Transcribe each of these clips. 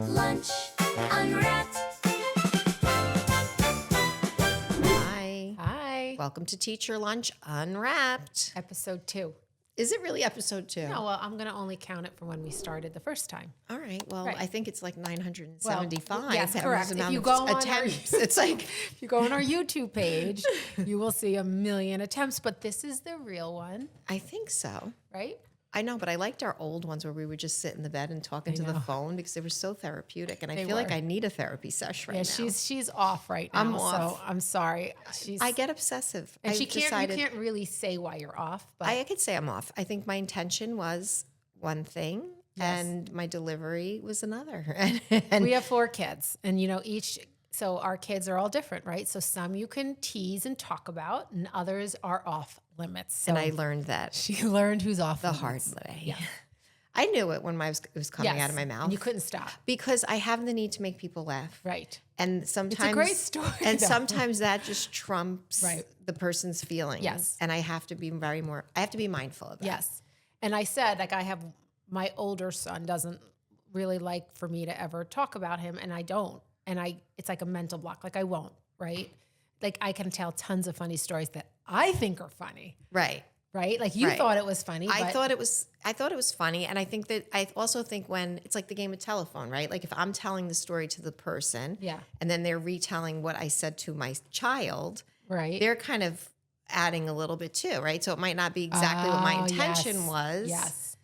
Lunch Unwrapped. Hi. Welcome to Teacher Lunch Unwrapped. Episode 2. Is it really episode 2? No, well, I'm going to only count it from when we started the first time. All right. Well, Right. I think it's like 975. Well, yes, That correct. was If amount you of go on attempts. It's like, If you go on our YouTube page, you will see 1,000,000 attempts, but this is the real one, I think so. right? I know, but I liked our old ones where we would just sit in the bed and talk into the phone because they were so therapeutic. And I feel like I need a therapy session right now. She's off right now. I'm off. So I'm sorry. I get obsessive. and I've you decided, can't really say why you're off, but I could say I'm off. I think my intention was one thing and my delivery was another. and we have 4 kids, and so our kids are all different, right? So some you can tease and talk about, and others are off limits. So and I learned that she learned who's off the limits. hard way. Yeah. I knew it when it was coming out of my mouth. And you couldn't stop. Because I have the need to make people laugh. Right. And sometimes It's a great story. And though. sometimes that just trumps Right. the person's feelings. Yes. And I have to be mindful of that. Yes. And I said, like, I have my older son doesn't really like for me to ever talk about him, and I don't. And it's like a mental block. Like, I won't, right? Like, I can tell tons of funny stories that I think are funny. Right. Right? Like, you Right. thought it was funny. I thought it was funny. And I also think when it's like the game of telephone, right? Like if I'm telling the story to the person Yeah. and then they're retelling what I said to my child, Right. they're kind of adding a little bit too, right? So it might not be exactly what my Oh, intention yes. was. Yes.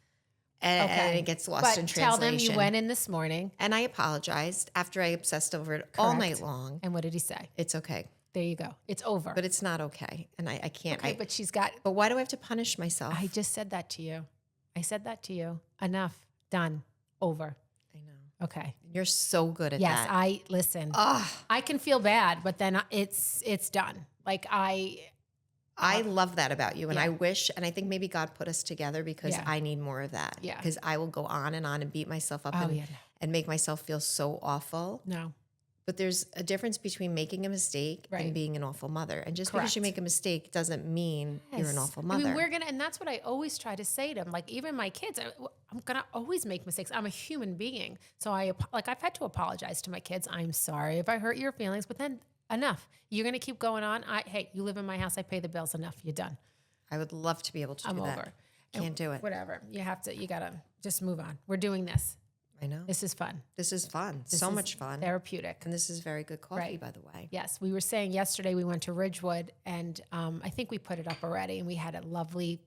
And it gets lost But in tell translation. them you went in this morning. And I apologized after I obsessed over it all night Correct. long. And what did he say? It's okay. There you go. It's over. But it's not okay. And I can't. okay, but she's got, But why do I have to punish myself? I just said that to you. I said that to you. Enough. Done. Over. I know. Okay. You're so good at Yes, that. listen. Ugh. I can feel bad, but then it's done. Like I love that about you. And Yeah. I wish, and I think maybe God put us together because Yeah. I need more of that. Yeah. Because I will go on and beat myself up Oh, yeah, and make myself feel so awful. no. But there's a difference between making a mistake Right. and being an awful mother. And just because you Correct. make a mistake doesn't mean you're an Yes. awful mother. I mean, and that's what I always try to say to them. Like, even my kids, I'm going to always make mistakes. I'm a human being. So I've had to apologize to my kids. I'm sorry if I hurt your feelings, but then enough. You're going to keep going on. Hey, you live in my house. I pay the bills. Enough. You're done. I would love to be able to I'm do that. over. Can't do it. Whatever. You got to just move on. We're doing this. I know. This is fun. This is fun. This so is much fun. Therapeutic. And this is very good coffee, Right. by the way. Yes, we were saying yesterday we went to Ridgewood, and I think we put it up already, and we had a lovely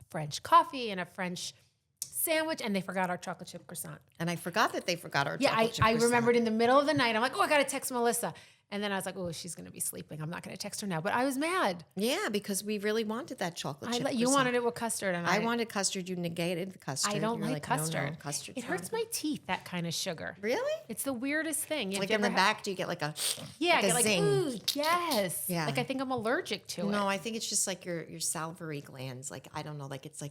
French coffee and a French sandwich, and they forgot our chocolate chip croissant. And I forgot that they forgot our Yeah, chocolate chip I croissant. remembered in the middle of the night, I'm like, oh, I got to text Melissa. And then I was like, oh, she's going to be sleeping. I'm not going to text her now. But I was mad. Yeah, because we really wanted that chocolate chip You croissant. wanted it with custard. And I wanted custard. You negated the custard. I don't You're like no, custard. No, custard's It hurts not my teeth, that kind of sugar. good. Really? It's the weirdest thing. Like in the back, do you get like a Yeah, like I a get like, zing? ooh, yes. Yeah. Like I think I'm allergic to it. No, I think it's just like your salivary glands. Like I don't know. Like it's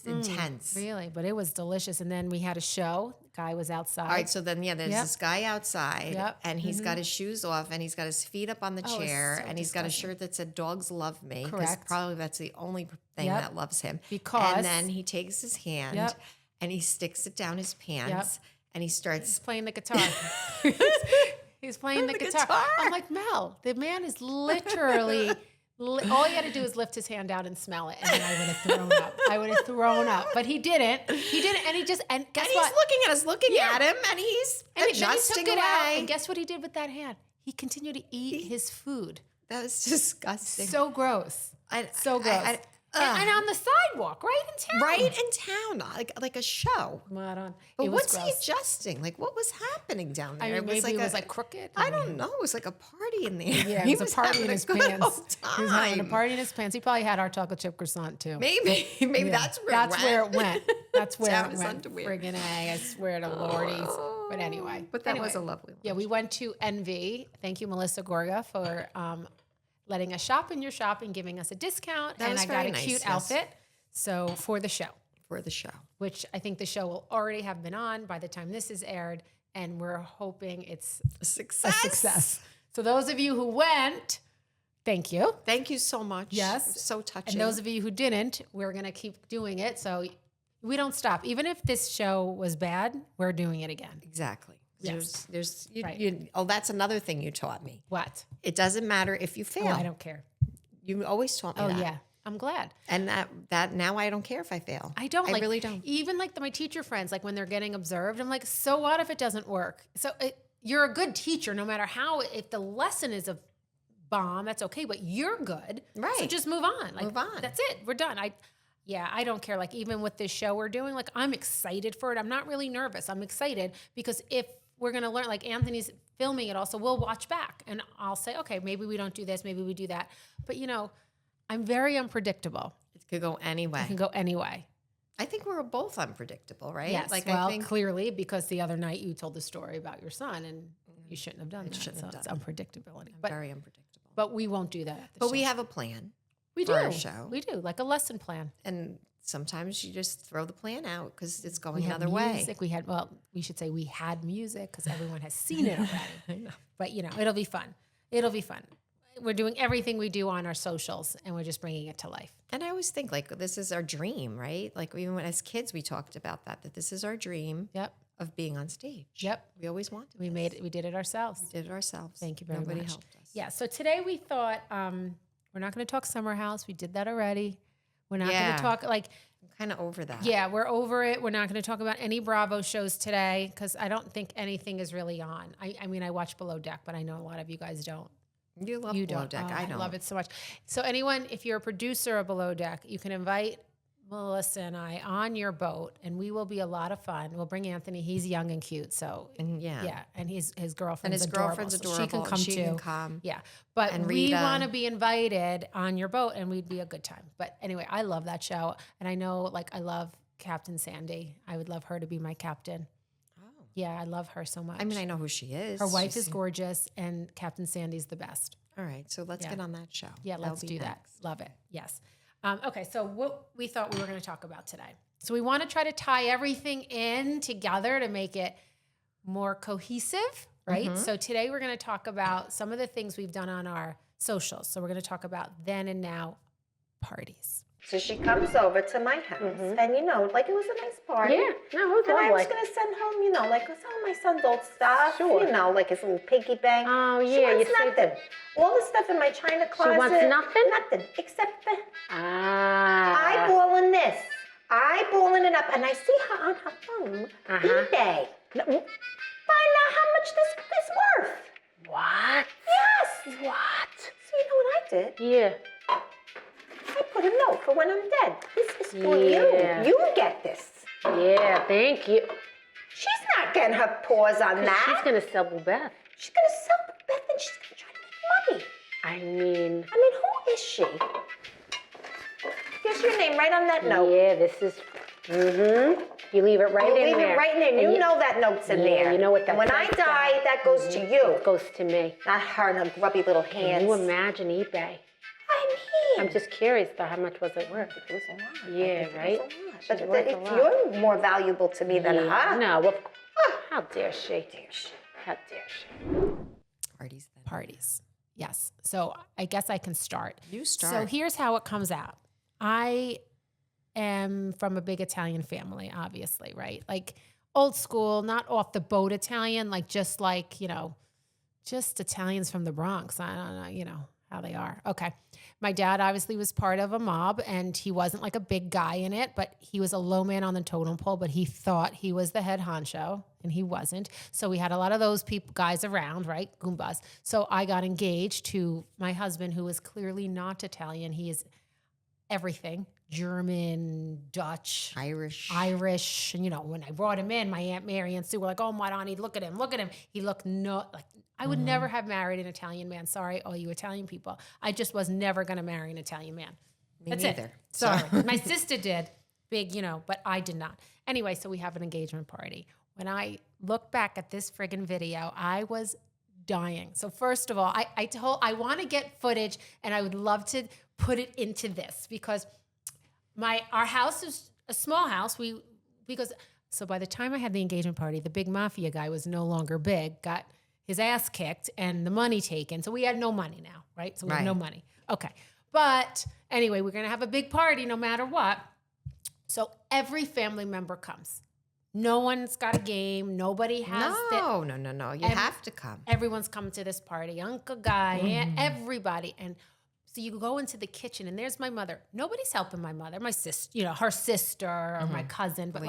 intense. Really, but it was delicious. And then we had a show. The guy was outside. All right, so then there's Yep. this guy outside, Yep. and he's got his shoes off, and he's got his feet up on the Oh, it's chair, so and he's got a disgusting. shirt that said "Dogs love me." 'cause Correct. Probably that's the only thing Yep. that loves him. Because- and then he takes his hand Yep. and he sticks it down his pants, and he starts. He's playing the guitar. He's playing the guitar. I'm like, Mel, the man is literally, all he had to do is lift his hand out and smell it. And then I would have thrown up. I would have thrown up. But he didn't. He didn't. And he just, and guess And what? he's looking at us, looking Yeah. at him, and he's And then he adjusting took it out. away. And guess what he did with that hand? He continued to eat his food. That was disgusting. So gross. So gross. I- and on the sidewalk, right in town. right in town, like a show. Not on. But It was what's he gross. adjusting? Like, what was happening down there? I mean, maybe it was like crooked. I don't know. It was like a party in there. Yeah, He it was a party having in a his good pants. old He was having a time. party in his pants. He probably had our chocolate chip croissant too. Maybe Yeah. that's where it went. That's where Down it his went. underwear. Friggin' A, I swear to Lordies. But anyway. But that was a lovely Yeah, we went to NV. Thank you, Melissa Gorga, for letting us shop in your shop and giving us a discount. That and was I got very a nice, cute yes. outfit. So for the show, for the show. which I think the show will already have been on by the time this is aired. And we're hoping it's A success. a success. So those of you who went, thank you. Thank you so much. Yes. So touching. And those of you who didn't, we're going to keep doing it. So we don't stop. Even if this show was bad, we're doing it again. exactly. Yes. That's another thing you taught me. What? It doesn't matter if you fail. Oh, I don't care. You always taught me that. Oh, yeah. I'm glad. And that now I don't care if I fail. I don't. I really don't. Even like my teacher friends, like when they're getting observed, I'm like, so what if it doesn't work? So you're a good teacher no matter how, if the lesson is a bomb, that's okay, but you're good. Right. So just move on. Move on. That's it. We're done. I don't care. Like even with this show we're doing, like I'm excited for it. I'm not really nervous. I'm excited because if we're going to learn, like Anthony's filming it also, we'll watch back and I'll say, okay, maybe we don't do this. Maybe we do that. But I'm very unpredictable. It could go anyway. It can go anyway. I think we were both unpredictable, right? Yes. Clearly, because the other night you told the story about your son and you shouldn't have done that. Shouldn't have it's done unpredictability. very unpredictable. But we won't do that at the But show. we have a plan. We for do. Our show. We do, like a lesson plan. And sometimes you just throw the plan out because it's going We had another way. music. We should say we had music because everyone has seen it already. I know. But it'll be fun. It'll be fun. We're doing everything we do on our socials and we're just bringing it to life. And I always think like this is our dream, right? Like even when as kids we talked about that this is our dream of being on stage. Yep. We always wanted. We did it ourselves. We did it ourselves. Thank you very Nobody much. helped us. Yeah. So today we thought we're not going to talk Summer House. We did that already. We're not going to talk like. I'm kind of over that. Yeah, we're over it. We're not going to talk about any Bravo shows today because I don't think anything is really on. I mean, I watch Below Deck, but I know a lot of you guys don't. You love Below Deck. I don't. I love it so much. So anyone, if you're a producer of Below Deck, you can invite Melissa and I on your boat, and we will be a lot of fun. We'll bring Anthony. He's young and cute, so yeah. And his girlfriend's And his adorable, girlfriend's so adorable. she can come and she too. Can come. Yeah, but And we Rita. want to be invited on your boat, and we'd be a good time. But anyway, I love that show, and I know, like, I love Captain Sandy. I would love her to be my captain. Oh, yeah, I love her so much. I mean, I know who she is. Her wife is gorgeous, and Captain Sandy's the best. All right, so let's get on that show. Yeah, let's do that. Love it. Yes. Okay, so what we thought we were going to talk about today. So we want to try to tie everything in together to make it more cohesive, right? So today we're going to talk about some of the things we've done on our socials. So we're going to talk about then and now parties. So she comes over to my house, and like it was a nice party. Yeah, no, it was And I was lovely. gonna send home, like some of my son's old stuff. Sure. Like his little piggy bank. Oh, She yeah, wants you saved nothing. All the stuff in my china closet. wants nothing? Nothing except for Ah. eyeballing this, eyeballing it up, and I see her on her phone, eBay. Find out how much this is worth. What? Yes. What? So you know what I did? Yeah. I put a note for when I'm dead. This is for Yeah. you. You get this. Yeah, thank you. She's not getting her paws on that. She's going to sell Beth. She's gonna sell Beth and she's gonna try to make money. I mean, Who is she? Here's your name right on that note. yeah, this is, You leave it right You in leave there. it right in there. And You know that note's in yeah, there. you know what that And when I says, die, Dad. that goes to you. It goes to me. Not her and her grubby little hands. Can you imagine eBay? I'm just curious, though, how much was it worth? It was a lot. Yeah, right? But She's worth a lot. you're more valuable to me than her. No, how dare she? How dare she? Parties then. Parties. Yes. So I guess I can start. You start. So here's how it comes out. I am from a big Italian family, obviously, right? Like old school, not off the boat Italian, just Italians from the Bronx. I don't know, how they are. Okay. My dad obviously was part of a mob and he wasn't like a big guy in it, but he was a low man on the totem pole, but he thought he was the head honcho and he wasn't. So we had a lot of those guys around, right? Goombas. So I got engaged to my husband, who is clearly not Italian. He is everything. German, Dutch, Irish. And, when I brought him in, my Aunt Mary and Sue were like, oh, my Donnie, look at him. He looked I would never have married an Italian man. Sorry, all you Italian people. I just was never going to marry an Italian man. That's neither. it. Sorry. My sister did. Big, but I did not. Anyway, so we have an engagement party. When I look back at this friggin' video, I was dying. So first of all, I want to get footage and I would love to put it into this because our house is a small house. So by the time I had the engagement party, the big mafia guy was no longer big, got his ass kicked and the money taken. So we had no money now, right? So we have no money. Okay. But anyway, we're going to have a big party no matter what. So every family member comes. No one's got a game. Nobody has No. You have to come. Everyone's coming to this party. Uncle Guy, Aunt, everybody. And so you go into the kitchen and there's my mother. Nobody's helping my mother. My sister, her sister or my cousin. But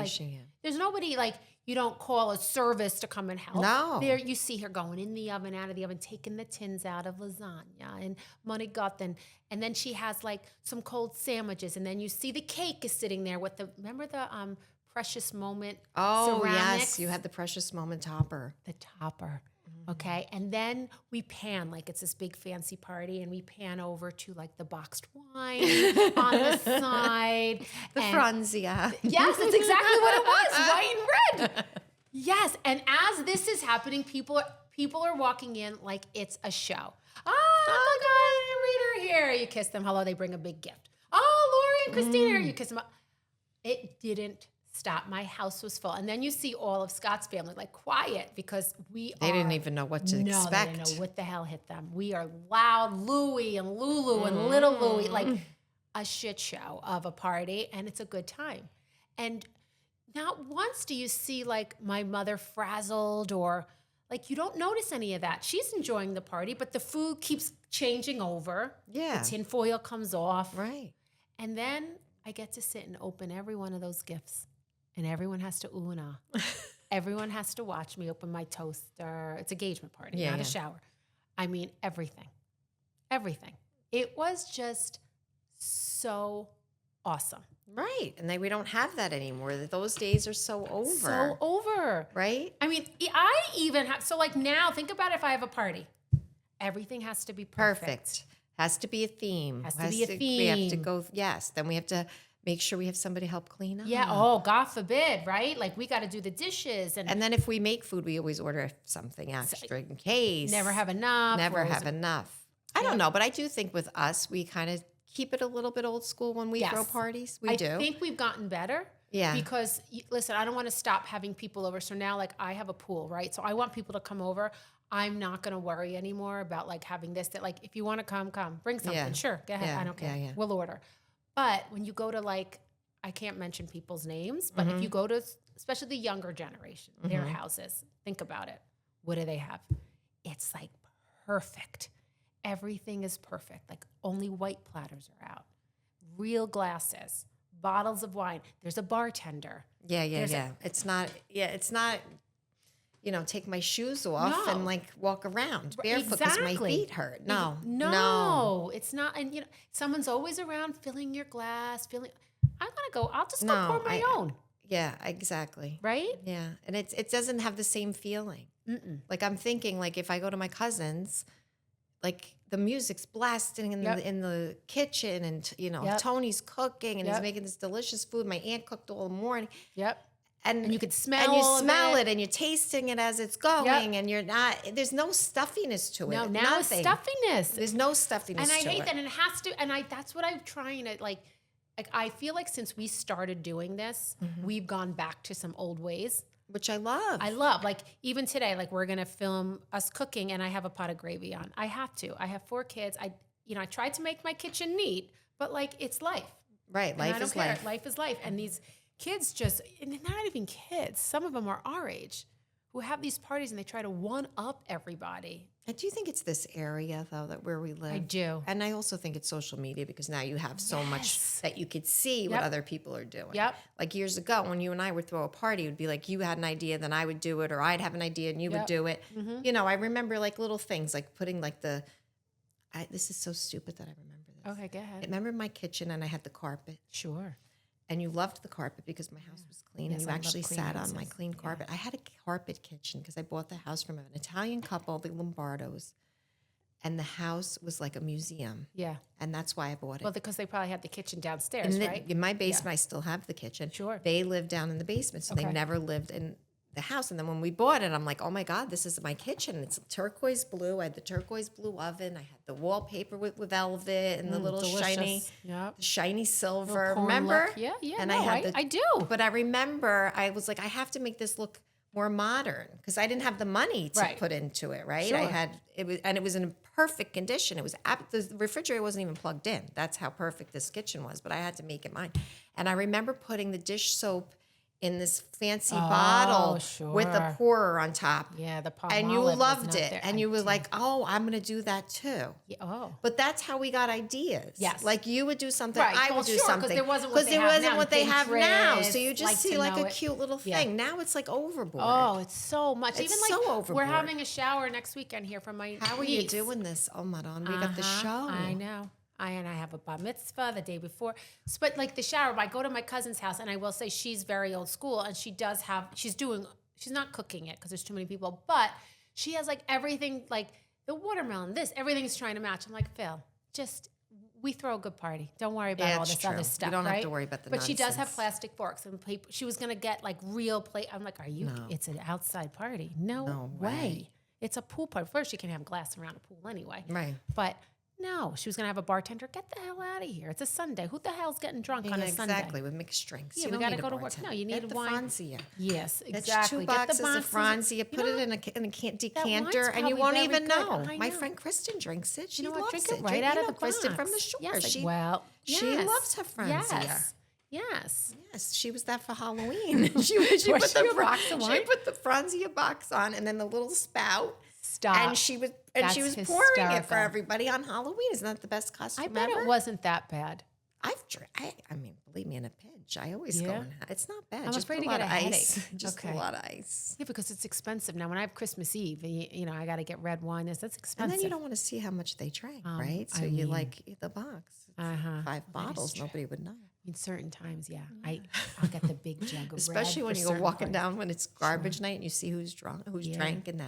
there's nobody you don't call a service to come and help. No. There you see her going in the oven, out of the oven, taking the tins out of lasagna and manigotten. And then she has some cold sandwiches. And then you see the cake is sitting there with remember the Precious Moment ceramics? Yes, you had the Precious Moment topper. The topper. Okay. And then we pan it's this big fancy party and we pan over to the boxed wine on the side. The Franzia. Yes, that's exactly what it was. White and red. Yes. And as this is happening, people are walking in like it's a show. Oh, Uncle Guy and Rita are here. You kiss them. Hello. They bring a big gift. Oh, Lori and Christina are here. You kiss them. It didn't stop. My house was full. And then you see all of Scott's family quiet because they didn't even know what to expect. They didn't know what the hell hit them. We are loud Louie and Lulu and little Louie, a shit show of a party, and it's a good time. And not once do you see my mother frazzled or you don't notice any of that. She's enjoying the party, but the food keeps changing over. Yeah. The tin foil comes off. Right. And then I get to sit and open every one of those gifts. And everyone has to ooh and ah. Everyone has to watch me open my toaster. It's a engagement party, not a shower. I mean, everything. Everything. It was just so awesome. Right. And we don't have that anymore. Those days are so over. So over. Right? I mean, I even have, now think about if I have a party. Everything has to be perfect. Has to be a theme. We have to go, then we have to make sure we have somebody help clean up. Yeah. Oh, God forbid, right? We got to do the dishes. And then if we make food, we always order something extra in case. Never have enough. I don't know, but I do think with us, we kind of keep it a little bit old school when we throw parties. I think we've gotten better. Yeah. Because, listen, I don't want to stop having people over. So now, I have a pool, right? So I want people to come over. I'm not going to worry anymore about, having this, that, if you want to come. Bring something. Yeah. Sure. Go ahead. Yeah. I don't care. Yeah. We'll order. But when you go to I can't mention people's names, but if you go to, especially the younger generation, their houses, think about it. What do they have? It's perfect. Everything is perfect. Only white platters are out. Real glasses, bottles of wine. There's a bartender. Yeah. It's not, take my shoes off and walk around barefoot because my feet hurt. No. It's not. And someone's always around filling your glass, I want to go. I'll just go pour my own. Yeah, exactly. Right? Yeah, and it doesn't have the same feeling. I'm thinking if I go to my cousin's, the music's blasting in the kitchen, and Tony's cooking and he's making this delicious food. My aunt cooked all morning. Yep. And you could smell it and you're tasting it as it's going, and you're not. There's no stuffiness to it. No, now it's stuffiness. There's no stuffiness. And I hate it. that. And it has to. And that's what I'm trying to I feel since we started doing this, we've gone back to some old ways, which I love. Even today, we're gonna film us cooking, and I have a pot of gravy on. I have to. I have 4 kids. I tried to make my kitchen neat, but it's life. Right, life is life. Life is life, and these kids and they're not even kids. Some of them are our age, who have these parties and they try to one up everybody. I do think it's this area, though, where we live. I do. And I also think it's social media because now you have so much that you could see what other people are doing. Yep. Years ago, when you and I would throw a party, it would be you had an idea, then I would do it, or I'd have an idea and you would do it. I remember little things putting this is so stupid that I remember this. Okay, go ahead. I remember my kitchen and I had the carpet. Sure. And you loved the carpet because my house was clean, Yes, and you I actually love clean sat houses. on my clean carpet. I had a carpet kitchen because I bought the house from an Italian couple, the Lombardos, and the house was like a museum. Yeah. And that's why I bought it. Well, because they probably had the kitchen downstairs, right? In my basement, I still have the kitchen. Sure. They lived down in the basement, so they never lived in the house. And then when we bought it, I'm like, oh my God, this is my kitchen. It's turquoise blue. I had the turquoise blue oven. I had the wallpaper with velvet and the little delicious. shiny silver. Corn Remember? look. Yeah. And No, I do. But I remember I was I have to make this look more modern because I didn't have the money to put into it. Right. Sure. It was in perfect condition. It was the refrigerator wasn't even plugged in. That's how perfect this kitchen was. But I had to make it mine. And I remember putting the dish soap in this fancy bottle with a sure. pourer on top. Yeah, the Palmolive And you was loved not it. there. And I you were did. like, oh, I'm going to do that too. Yeah, oh. But that's how we got ideas. Yes. Like you would do something, Right. I Well, would do sure, 'cause something. there wasn't what they have now, what they have now. So Pinterest, you just like see to like know a it. cute little Yeah. thing. Now it's like overboard. Oh, it's so much. It's Even like so we're overboard. having a shower next weekend here for my How are you doing this? Oh, Maron, we got the show. I know. And I have a bar mitzvah the day before. But like the shower, I go to my cousin's house, and I will say she's very old school, and she's not cooking it because there's too many people, but she has like everything, like the watermelon, everything's trying to match. I'm like, Phil, we throw a good party. Don't worry about all this other stuff. You don't right? have to worry about the But she does have nonsense. plastic forks, and she was gonna get like real plate. I'm like, it's an outside party. No way. It's a pool party. First, you can have glass around a pool anyway. Right. But no, she was going to have a bartender. Get the hell out of here. It's a Sunday. Who the hell's getting drunk on a Sunday? Exactly, with mixed drinks. Yeah, You we don't got to need a go to work. bartender. No, you need Get the wine. Franzia. Yes, It's exactly. 2 boxes Get the of Franzia. Put it in a decanter, and you probably won't very even good. know. I My know. friend Kristen drinks it. She You know what? loves Drink it it. right out of the Kristen from the box. shore. Yes, She yes. loves her Franzia. Yes. Yes, she was that for Halloween. she Was put she the a box of she wine? put the Franzia box on, and then the little spout. Stop. And she was That's pouring it for hysterical. everybody on Halloween. Isn't that the best costume I bet ever? it wasn't that bad. I've drank. I mean, believe me, in a pinch, I always go. Yeah? And it's not bad. I'm just afraid put to a lot get of a ice. headache. Just Okay. a lot of ice. Yeah, because it's expensive. Now, when I have Christmas Eve, you know, I got to get red wine. That's And expensive. then you don't want to see how much they drank, right? So I you mean- like the box. Uh-huh. 5 bottles, nobody would know. In certain times, yeah. I'll get the big jug of red Especially when for you go certain walking parties. down when it's garbage night and you see who's drunk, who's Yeah. drank, and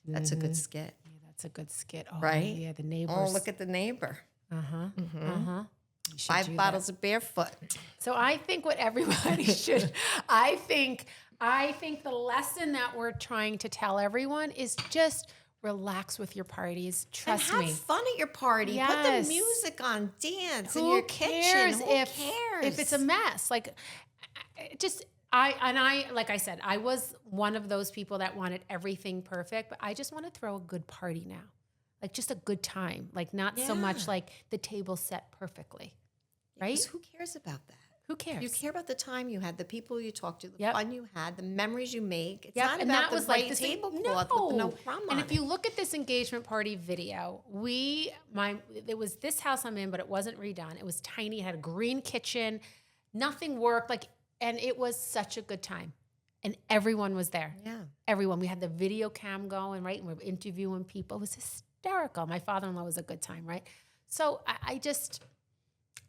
that's a good skit, Yeah, that's a good skit. Oh, right? Yeah, the neighbors. Oh, look at the neighbor. Uh-huh. Uh-huh. You should 5 do that. bottles of barefoot. So I think what everybody should, I think the lesson that we're trying to tell everyone is just relax with your parties. Trust and me. have fun at your party. Put Yes. the music on. Dance in Who your cares kitchen. Who cares? if it's a mess? Like, I like I said, I was one of those people that wanted everything perfect, but I just want to throw a good party now. Like just a good time. Like not so much Yeah. like the table set perfectly. Right? 'Cause who cares about that? Who cares? You care about the time you had, the people you talked to, the Yep. fun you had, the memories you make. It's Yep, not and about that the was white like this tablecloth with no crumb And on if you look at this engagement party video, it was this house I'm in, but it wasn't redone. It was tiny. It had a green kitchen. Nothing worked. And it was such a good time. And everyone was there. Yeah. Everyone. We had the video cam going, right? And we were interviewing people. It was hysterical. My father-in-law was a good time, right? So I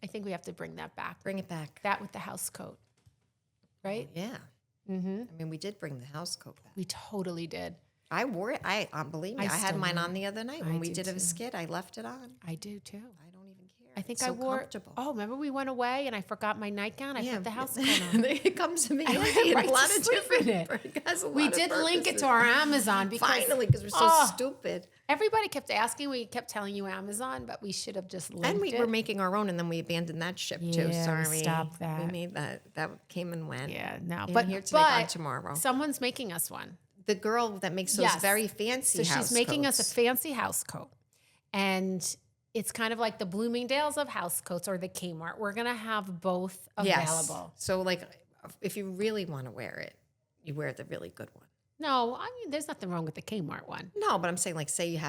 think we have to bring that back. Bring it back. That with the house coat, right? Yeah. Mm-hmm. I mean, we did bring the house coat back. We totally did. I wore it. Believe me, I had still mine wear on the other night I when we do did a too. skit. I left it on. I do too. I don't even care. I think It's I so wore. comfortable. Oh, remember we went away and I forgot my nightgown. I put the house coat on. It comes to me I went handy in right a to lot of sleep in different. it. It has a We lot of did link it purposes. to our Amazon because Finally, because we're so stupid. Everybody kept asking. We kept telling you Amazon, but we should have just linked And we it. were making our own, and then we abandoned that ship too. Yeah, we Sorry, stopped that. We made that. That came and went. Yeah, no, In but here today, gone but tomorrow. someone's making us one. The girl that makes those Yes. very fancy. So house she's making us coats. a fancy house coat, and it's kind of like the Bloomingdale's of house coats or the Kmart. We're gonna have both available. So, like, if you really want to wear it, you wear the really good one. No, I mean there's nothing wrong with the Kmart one. No, but I'm saying, like, say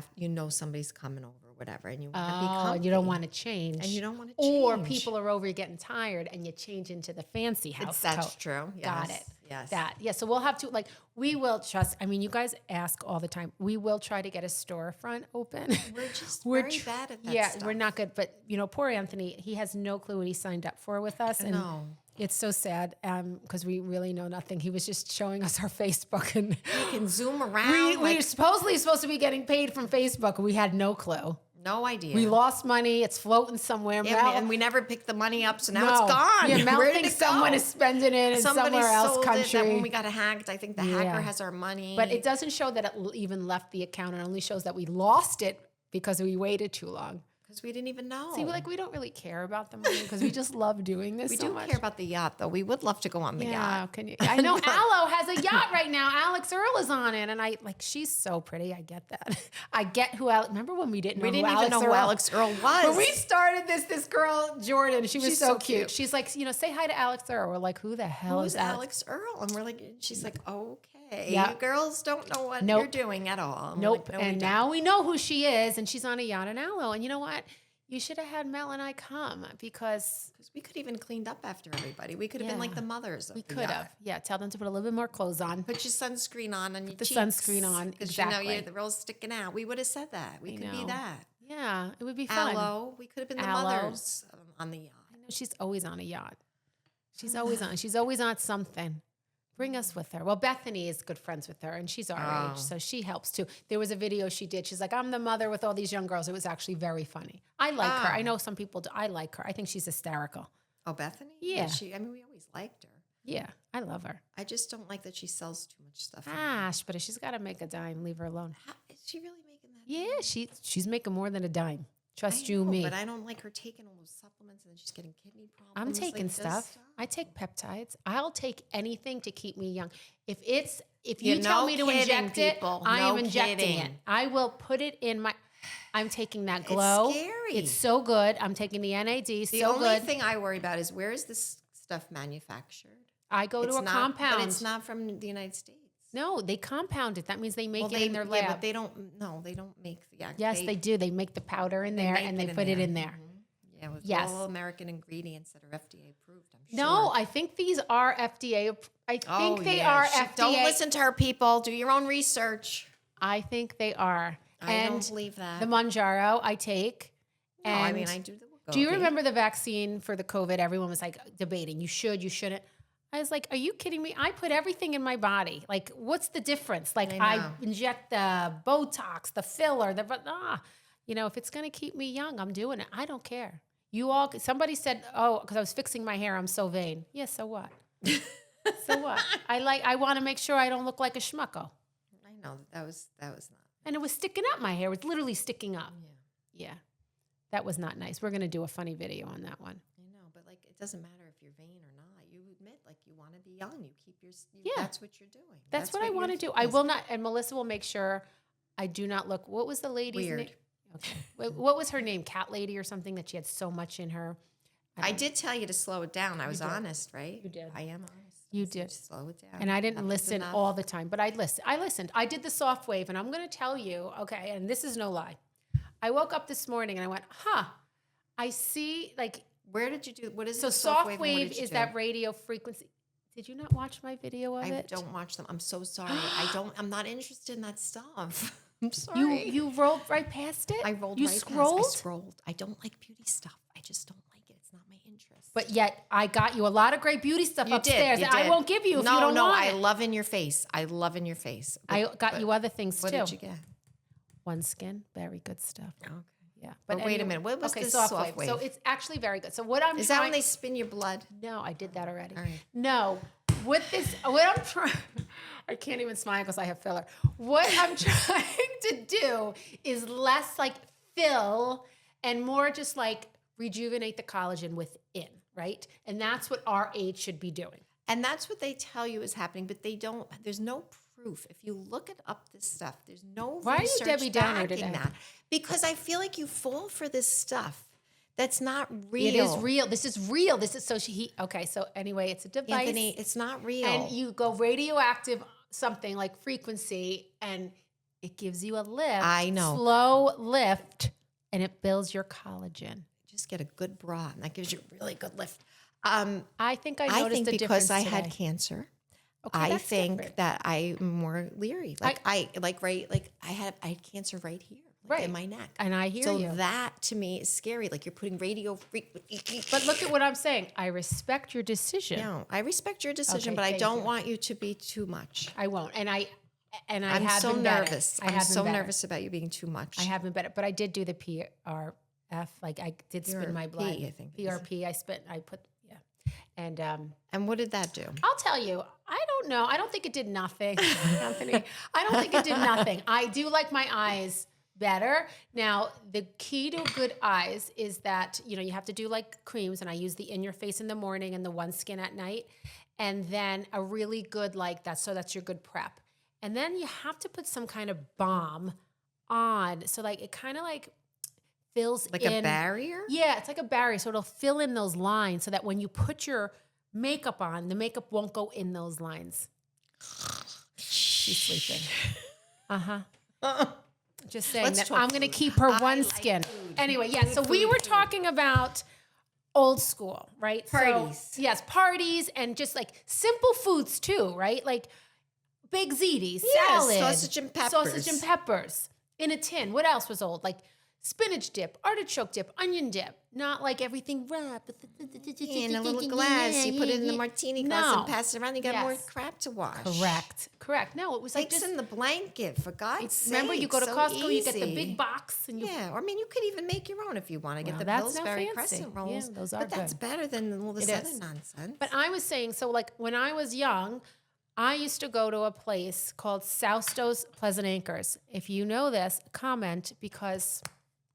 somebody's coming over, or whatever, and you want to be Oh, comfy, you don't want to change. and you don't want to Or change. people are over, you're getting tired, and you change into the fancy house That's coat. true. Got Yes. it. Yes. That. Yeah. So we'll have to we will trust. I mean, you guys ask all the time. We will try to get a storefront open. We're just very bad at that Yeah, stuff. we're not good. But poor Anthony, he has no clue what he signed up for with us. And No. it's so sad because we really know nothing. He was just showing us our Facebook and You can zoom around. we're supposedly supposed to be getting paid from Facebook. And we had no clue. no idea. We lost money. It's floating somewhere. Yeah, Mel- and we never picked the money up, so now No. it's gone. Yeah, Mel Where did thinks it go? someone is spending it in Somebody somewhere else sold country. it that when we got hacked. I think the Yeah. hacker has our money. But it doesn't show that it even left the account. It only shows that we lost it because we waited too long. Because we didn't even know. See, we don't really care about the money because we just love doing this we so do much. care about the yacht, though. We would love to go on the yacht. Can you? I know Aloe has a yacht right now. Alex Earl is on it, and she's so pretty. I get that. I get who Alex. Remember when we didn't know even Alex know Earl? who Alex Earl was. When we started this girl Jordan, she was She's so so cute. cute. She's like, say hi to Alex Earl. We're like, who the hell Who's is Alex Earl? And we're like, she's like, okay. Yeah. You girls don't know what Nope. you're doing at all. And we're Nope. like, no, we And don't. now we know who she is, and she's on a yacht in Aloe. And you know what? You should have had Mel and I come because we could even cleaned up after everybody. We could have been like the mothers of we the could yacht. have. Yeah, tell them to put a little bit more clothes on. Put your sunscreen on and your the cheeks, sunscreen on, 'cause exactly. You know, the rolls sticking out. We would have said that. We could be know. that. Yeah, it would be fun. Aloe. We could have been the Aloe. mothers on the yacht. I know she's always on a yacht. She's always on. She's always on something. Bring us with her. Well, Bethany is good friends with her, and she's our age, so she helps too. There was a video she did. She's like, I'm the mother with all these young girls. It was actually very funny. I like her. I know some people do. I like her. I think she's hysterical. Oh, Bethany? Yeah. We always liked her. Yeah, I love her. I just don't like that she sells too much stuff. But she's got to make a dime. Leave her alone. Is she really making that? Yeah, she's making more than a dime. Trust I you know, me. But I don't like her taking all those supplements and then she's getting kidney problems. I'm taking Like, stuff. just I take peptides. I'll take anything to keep me young. If you You're tell no me to kidding, inject people. it, I am No injecting kidding. it. I will put it in my. I'm taking that glow. It's scary. It's so good. I'm taking the NAD. The so only good. thing I worry about is where is this stuff manufactured? I go to It's a not- compound. But it's not from the United States. No, they compound it. That means they make it in their Yeah, lab. but they don't. No, they don't make the. Yes, they do. They make the powder in there make and they it in put it there. in there. Yeah, with Yes. all American ingredients that are FDA approved. I'm sure. No, I think these are FDA. I think they are FDA. Don't listen to her, people. Do your own research. I think they are. I don't believe that. The Manjaro I take. No, And I mean, I do the Wegovy. do you remember the vaccine for the COVID? Everyone was like debating, you should, you shouldn't. I was like, are you kidding me? I put everything in my body. Like, what's the difference? Like, I I know. inject the Botox, the filler, if it's going to keep me young, I'm doing it. I don't care. Somebody said, oh, because I was fixing my hair, I'm so vain. Yeah, so what? So what? I want to make sure I don't look like a schmucko. I know that was not. And it was sticking up my hair. It was literally sticking up. Yeah. That was not nice. We're going to do a funny video on that one. I know, but like, it doesn't matter if you're vain or not. You admit, like, you want to be young. You keep your. Yeah. That's what you're doing. That's what I want to do. I will not, and Melissa will make sure I do not look. What was the lady's name? Weird. Okay. What was her name? Cat Lady or something that she had so much in her. I did tell you to slow it down. I was did. honest, right? You did. I am honest. You I said did. Slow it down. And I didn't Enough is listen enough. all the time, but I listened. I did the soft wave, and I'm going to tell you, okay, and this is no lie. I woke up this morning and I went, I see, like, Where did you do? What is so it? soft and what wave did you is do? that radio frequency. Did you not watch my video of I it? don't watch them. I'm so sorry. I'm not interested in that stuff. I'm sorry. You rolled right past it? I rolled You right scrolled? past. I scrolled. I don't like beauty stuff. I just don't like it. It's not my interest. But yet I got you a lot of great beauty stuff upstairs You that I did. won't give you if no, you don't want I it. love in your face. I love in your face. I got you other things What too. did you get? One Skin, very good stuff. Okay. Yeah. But wait a minute. What was this soft wave? So it's actually very good. So what I'm Is that trying when they spin your blood? No, I did that already. All right. No. What I'm trying I can't even smile because I have filler. What I'm trying to do is less like fill and more just like rejuvenate the collagen within, right? And that's what our age should be doing. And that's what they tell you is happening, but they don't. There's no proof. If you look up this stuff, there's no Why are you research Debbie Downer backing today? that. Because I feel like you fall for this stuff that's not real. It is real. This is real. This is okay. So anyway, it's a device. Anthony, it's not real. And you go radioactive something like frequency and it gives you a lift. I know. Slow lift and it builds your collagen. Just get a good bra and that gives you a really good lift. I think I noticed I think a difference because I had today. cancer, Okay, I that's think different. that I'm more leery. I had cancer right here, Right. in my neck. And I hear so you. that to me is scary. Like you're putting radio frequency. But look at what I'm saying. I respect your decision. No, I respect your decision, Okay, but I thank don't you. want you to be too much. I won't. And I I'm have so been better. nervous. I I'm have so been better. nervous about you being too much. I have been better. But I did do the PRF. Like I did spin my PRP, blood. I think it is. PRP. I put, yeah. And And what did that do? I'll tell you, I don't know. I don't think it did nothing, Anthony. I don't think it did nothing. I do like my eyes better. Now, the key to good eyes is that, you have to do like creams, and I use the In Your Face in the morning and the One Skin at night. And then a really good so that's your good prep. And then you have to put some kind of balm on. So like it kind of like fills Like in. a barrier? Yeah, it's like a barrier. So it'll fill in those lines so that when you put your makeup on, the makeup won't go in those lines. She's sleeping. Just saying Let's that talk I'm going to food. keep her I one like skin. food. Anyway, yeah. So we were talking about old school, right? Parties. So, yes, parties and just like simple foods too, right? Like big ziti, salad, sausage and peppers. in a tin. What else was old? Like spinach dip, artichoke dip, onion dip. Not like everything wrapped. In a little glass. You put it in the martini glass No. and pass it around. You got more Yes. crap to wash. Correct. No, it was like Eggs just in the blanket, for God's sake. remember you go to so Costco, you get the easy. big box, and you Yeah, or I mean, you could even make your own if you want to get Well, the that's no Pillsbury fancy. crescent rolls. Yeah, those are but that's good. better than all this It other is. nonsense. But I was saying, so like when I was young, I used to go to a place called Sousto's Pleasant Acres. If you know this, comment because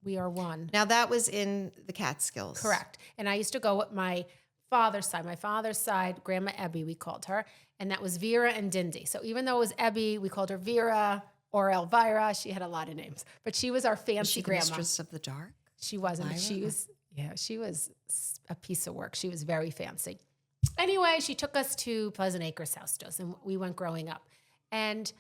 we are one. Now that was in the Catskills. Correct. And I used to go with my father's side. My father's side, Grandma Ebby, we called her. And that was Vera and Dindy. So even though it was Ebby, we called her Vera or Elvira. She had a lot of names. But she was our fancy Was she the grandma. Mistress of the Dark? She wasn't. Elvira? She was a piece of work. She was very fancy. Anyway, she took us to Pleasant Acres Sousto's, and we went growing up. And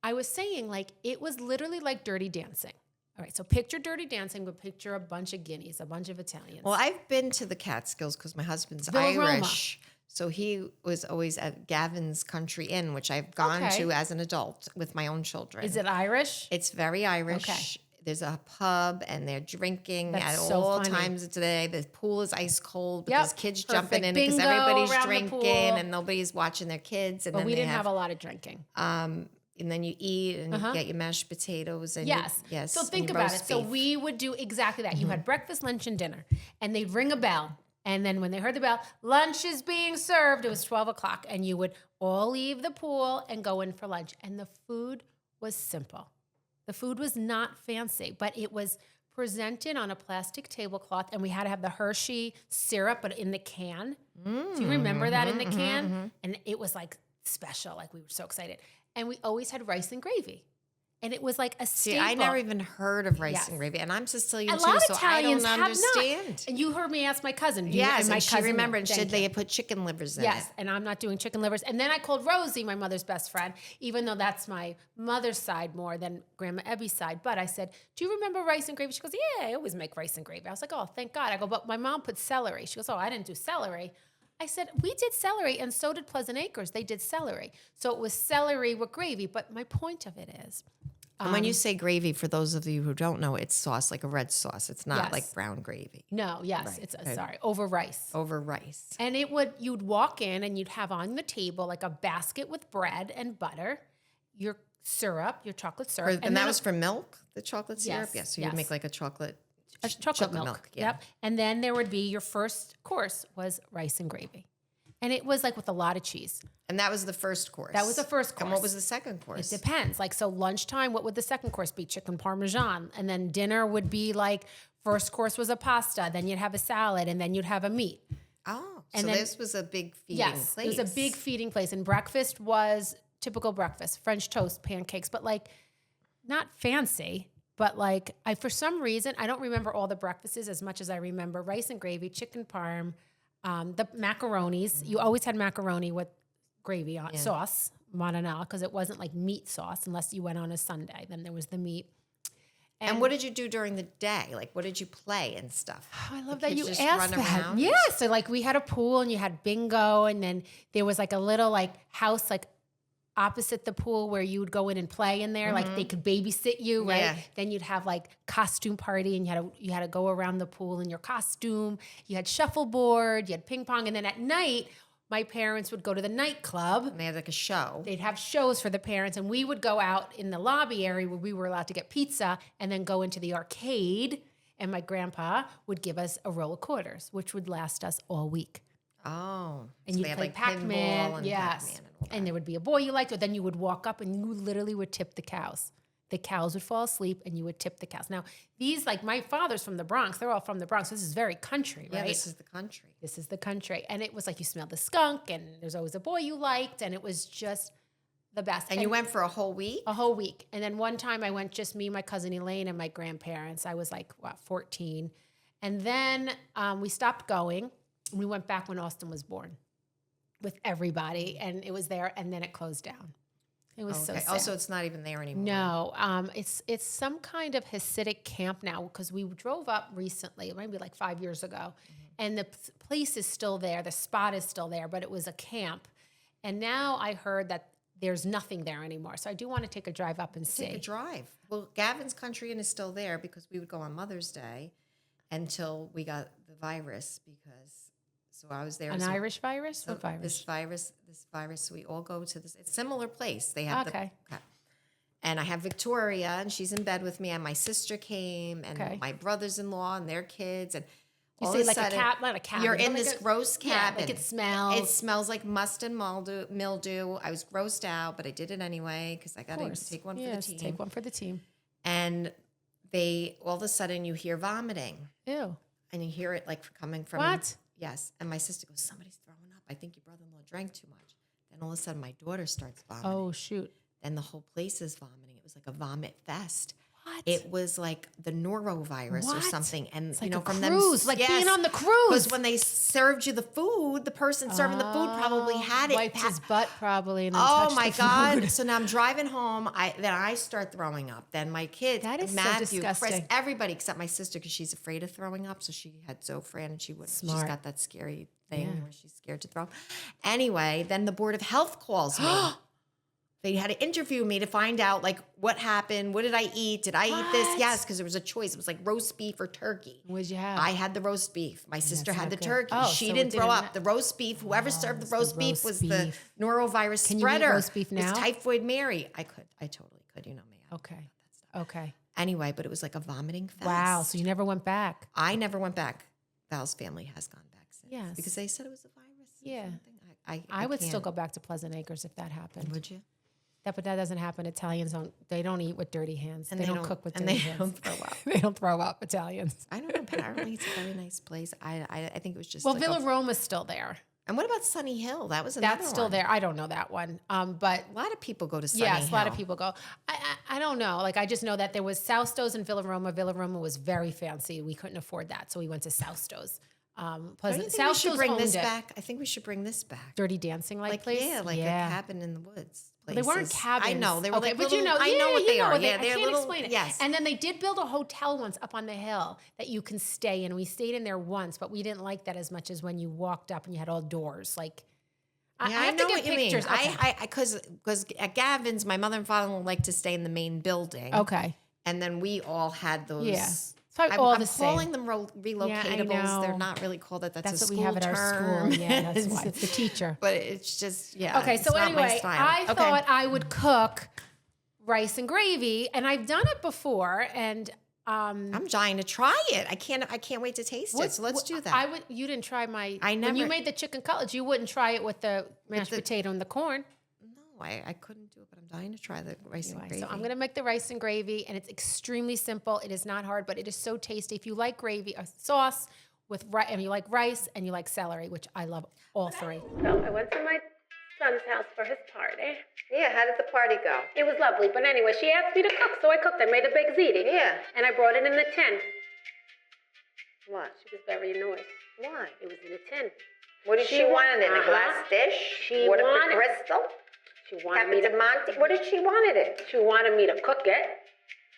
I was saying, like, it was literally like Dirty Dancing. All right, so picture Dirty Dancing, but picture a bunch of guineas, a bunch of Italians. Well, I've been to the Catskills because my husband's Villa Roma. Irish. So he was always at Gavin's Country Inn, which I've gone Okay. to as an adult with my own children. Is it Irish? It's very Irish. Okay. There's a pub and they're drinking That's at so all funny. times of the day. The pool is ice cold, but Yep. there's kids Perfect. jumping in it because Bingo everybody's around the drinking pool. and nobody's watching their kids. And But then we they didn't have a lot of drinking. and then you eat and you get your mashed potatoes and Yes. yes. So and think your about it. roast So beef. we would do exactly that. You had breakfast, lunch, and dinner, and they'd ring a bell. And then when they heard the bell, lunch is being served. It was 12 o'clock, and you would all leave the pool and go in for lunch. And the food was simple. The food was not fancy, but it was presented on a plastic tablecloth, and we had to have the Hershey syrup, but in the can. Do you remember that in the can? And it was like special. Like we were so excited. And we always had rice and gravy. And it was like a See, staple. I never even heard of rice Yes. and gravy, and I'm Sicilian A too, lot of so I don't Italians have understand. not. And you heard me ask my cousin. Yes, my and she cousin- remembered. thank Should you. they put chicken livers in Yes, it? and I'm not doing chicken livers. And then I called Rosie, my mother's best friend, even though that's my mother's side more than Grandma Ebby's side. But I said, do you remember rice and gravy? She goes, yeah, I always make rice and gravy. I was like, oh, thank God. I go, but my mom put celery. She goes, oh, I didn't do celery. I said, we did celery, and so did Pleasant Acres. They did celery. So it was celery with gravy. But my point of it is, And when you say gravy, for those of you who don't know, it's sauce, like a red sauce. It's not Yes. like brown gravy no, yes, Right, it's, okay. sorry, over rice. over rice. And you'd walk in and you'd have on the table like a basket with bread and butter, your syrup, your chocolate syrup. And that then was for milk, the chocolate syrup? Yes, Yes, so you'd yes. make like a chocolate chocolate milk. yeah. Yep. And then there would be your first course was rice and gravy. And it was like with a lot of cheese. And that was the first course. That was the first And what course. was the second course? It depends. Like, so lunchtime, what would the second course be? Chicken Parmesan. And then dinner would be like, first course was a pasta. Then you'd have a salad. And then you'd have a meat. Oh, And so then- this was a big feeding Yes, place. it was a big feeding place. And breakfast was typical breakfast, French toast, pancakes, but like not fancy. But like, for some reason, I don't remember all the breakfasts as much as I remember rice and gravy, chicken parm, the macaronis. You always had macaroni with gravy on sauce, marinara, because it wasn't like meat sauce unless you went on a Sunday. Then there was the meat. And what did you do during the day? Like, what did you play and stuff? Oh, I love The that you kids asked just run that. around? Yeah, so like we had a pool and you had bingo, and then there was like a little like house like opposite the pool where you would go in and play in there. Like they could babysit you, right? Yeah. Then you'd have like costume party, and you had to go around the pool in your costume. You had shuffleboard, you had ping pong, and then at night, my parents would go to the nightclub. And they had like a show. They'd have shows for the parents, and we would go out in the lobby area where we were allowed to get pizza and then go into the arcade. And my grandpa would give us a roll of quarters, which would last us all week. Oh. And so you'd they had play like Pac-Man. pinball and Yes. Pac-Man and all that. And there would be a boy you liked, or then you would walk up and you literally would tip the cows. the cows would fall asleep and you would tip the cows. Now, these, like my father's from the Bronx. They're all from the Bronx. This is very country, right? Yeah, this is the country. This is the country. And it was like you smelled the skunk and there's always a boy you liked. And it was just the best. And you went for a whole week? A whole week. And then one time I went just me, my cousin Elaine, and my grandparents. I was like, 14. And then we stopped going. We went back when Austin was born with everybody. And it was there. And then it closed down. It was so sad. Also, it's not even there anymore. No, it's some kind of Hasidic camp now because we drove up recently, maybe like 5 years ago, and the place is still there. The spot is still there, but it was a camp. And now I heard that there's nothing there anymore. So I do want to take a drive up and see. Take a drive. Well, Gavin's Country Inn is still there because we would go on Mother's Day until we got the virus So I was there. An Irish virus? So What virus? This virus. So we all go to this. It's a similar place. They have Okay. And I have Victoria, and she's in bed with me, and my sister came, and my brothers-in-law and their kids, and You all say of a like sudden, not a cabin. you're but in like this a- gross cabin. Yeah, like it smells. It smells like must and mildew. I was grossed out, but I did it anyway because I got to take one for the team. Take one for the team. And all of a sudden you hear vomiting, Ew. and you hear it like coming from What? Yes. And my sister goes, somebody's throwing up. I think your brother-in-law drank too much. Then all of a sudden my daughter starts vomiting. Oh, shoot. Then the whole place is vomiting. It was like a vomit fest. What? It was like the norovirus or What? something. And It's like a from cruise, them, like being on the cruise. Because when they served you the food, the person serving the food probably had it. Wiped his butt probably. And then Oh touched my the God. food. So now I'm driving home. Then I start throwing up. Then my kids, That is so Matthew, Chris, disgusting. everybody except my sister because she's afraid of throwing up. So she had Zofran and she wouldn't. She's Smart. got that scary thing where she's scared to throw up. Anyway, then the Board of Health calls me. They had to interview me to find out like what happened. What did I eat? Did I eat this? Yes, because there was a choice. It was like roast beef or turkey. What'd you have? I had the roast beef. My sister had not the good. turkey. Oh, She so it didn't throw didn't up. The roast beef, whoever served the it's the roast beef roast was the beef. norovirus Can you eat spreader. roast beef It was now? Typhoid Mary. I could. I totally could. You know me. Okay. Okay. Anyway, but it was like a vomiting fest. Wow. So you never went back. I never went back. Val's family has gone back since. Yes. Because they said it was a virus. or Yeah. something. I would still can't. go back to Pleasant Acres if that happened. Would you? But that doesn't happen. Italians don't eat with dirty hands. And they they don't don't- cook with and dirty they hands. don't throw up. They don't throw up, Italians. I don't know. Apparently, it's a very nice place. I think it was just Well, like Villa Roma's still there. And what about Sunny Hill? That was another That's still one. there. I don't know that one. But A lot of people go to Sunny yes, Hill. a lot of people go. I don't know. Like I just know that there was South Stowe's in Villa Roma. Villa Roma was very fancy. We couldn't afford that, so we went to South Stowe's. Don't you Pleasant. think South we should Stowe's bring owned this it. back? I think we should bring this back. Dirty Dancing like place. Yeah, like a cabin in the woods. They weren't places. cabins. I know they were okay, like but little, you know, I know what they are. Yeah, Yeah, they're I can't little. explain it. Yes, And then they did build a hotel once up on the hill that you can stay in. We stayed in there once, but we didn't like that as much as when you walked up and you had all doors. Like, I have know to get what you mean. pictures. Okay. Because at Gavin's, my mother and father liked to stay in the main building. Okay. And then we all had those. Yeah. It's probably I'm, all I'm the same. calling them relocatables. know. They're not really called that. That's That's a what we school have at our term. school. Yeah, that's why. It's the teacher. But it's just Okay, it's so not my anyway, style. I Okay. thought I would cook rice and gravy, and I've done it before. And I'm dying to try it. I can't wait to taste it. So let's do that. You didn't try my. I When you never- made the chicken cutlets, you wouldn't try it with the mashed potato and the corn. No, I couldn't do it, but I'm dying to try the rice and gravy. So I'm gonna make the rice and gravy, and it's extremely simple. It is not hard, but it is so tasty. If you like gravy, a sauce with and you like rice and you like celery, which I love all three. So I went to my son's house for his party. Yeah, how did the party go? It was lovely, but anyway, she asked me to cook, so I cooked. I made a big ziti. Yeah. And I brought it in the tin. What? She was very annoyed. Why? It was in a tin. What did she want in a glass dish? She Water wanted- for crystal? She wanted me to Monte? What did she want it? She wanted me to cook it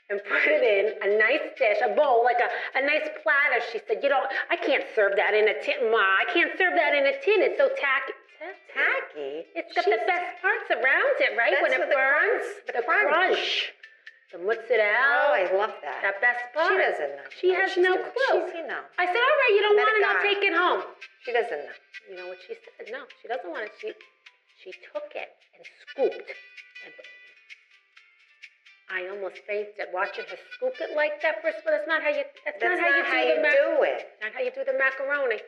and put it in a nice dish, a bowl, like a nice platter. She said, I can't serve that in a tin, Ma. I can't serve that in a tin. It's so tacky. Tacky? It's got the best parts around it, right? That's When it what the burns. crunch- the crunch. The mozzarella. Oh, I love that. That best part. She doesn't know. She has She's no doing- clue. she's, I said, all right, you don't Let want it it, I'll go. take it home. She doesn't know. You know what she said? No, she doesn't want it. She took it and scooped. I almost fainted watching her scoop it like that first, but that's not how you do it. Not how you do the macaroni.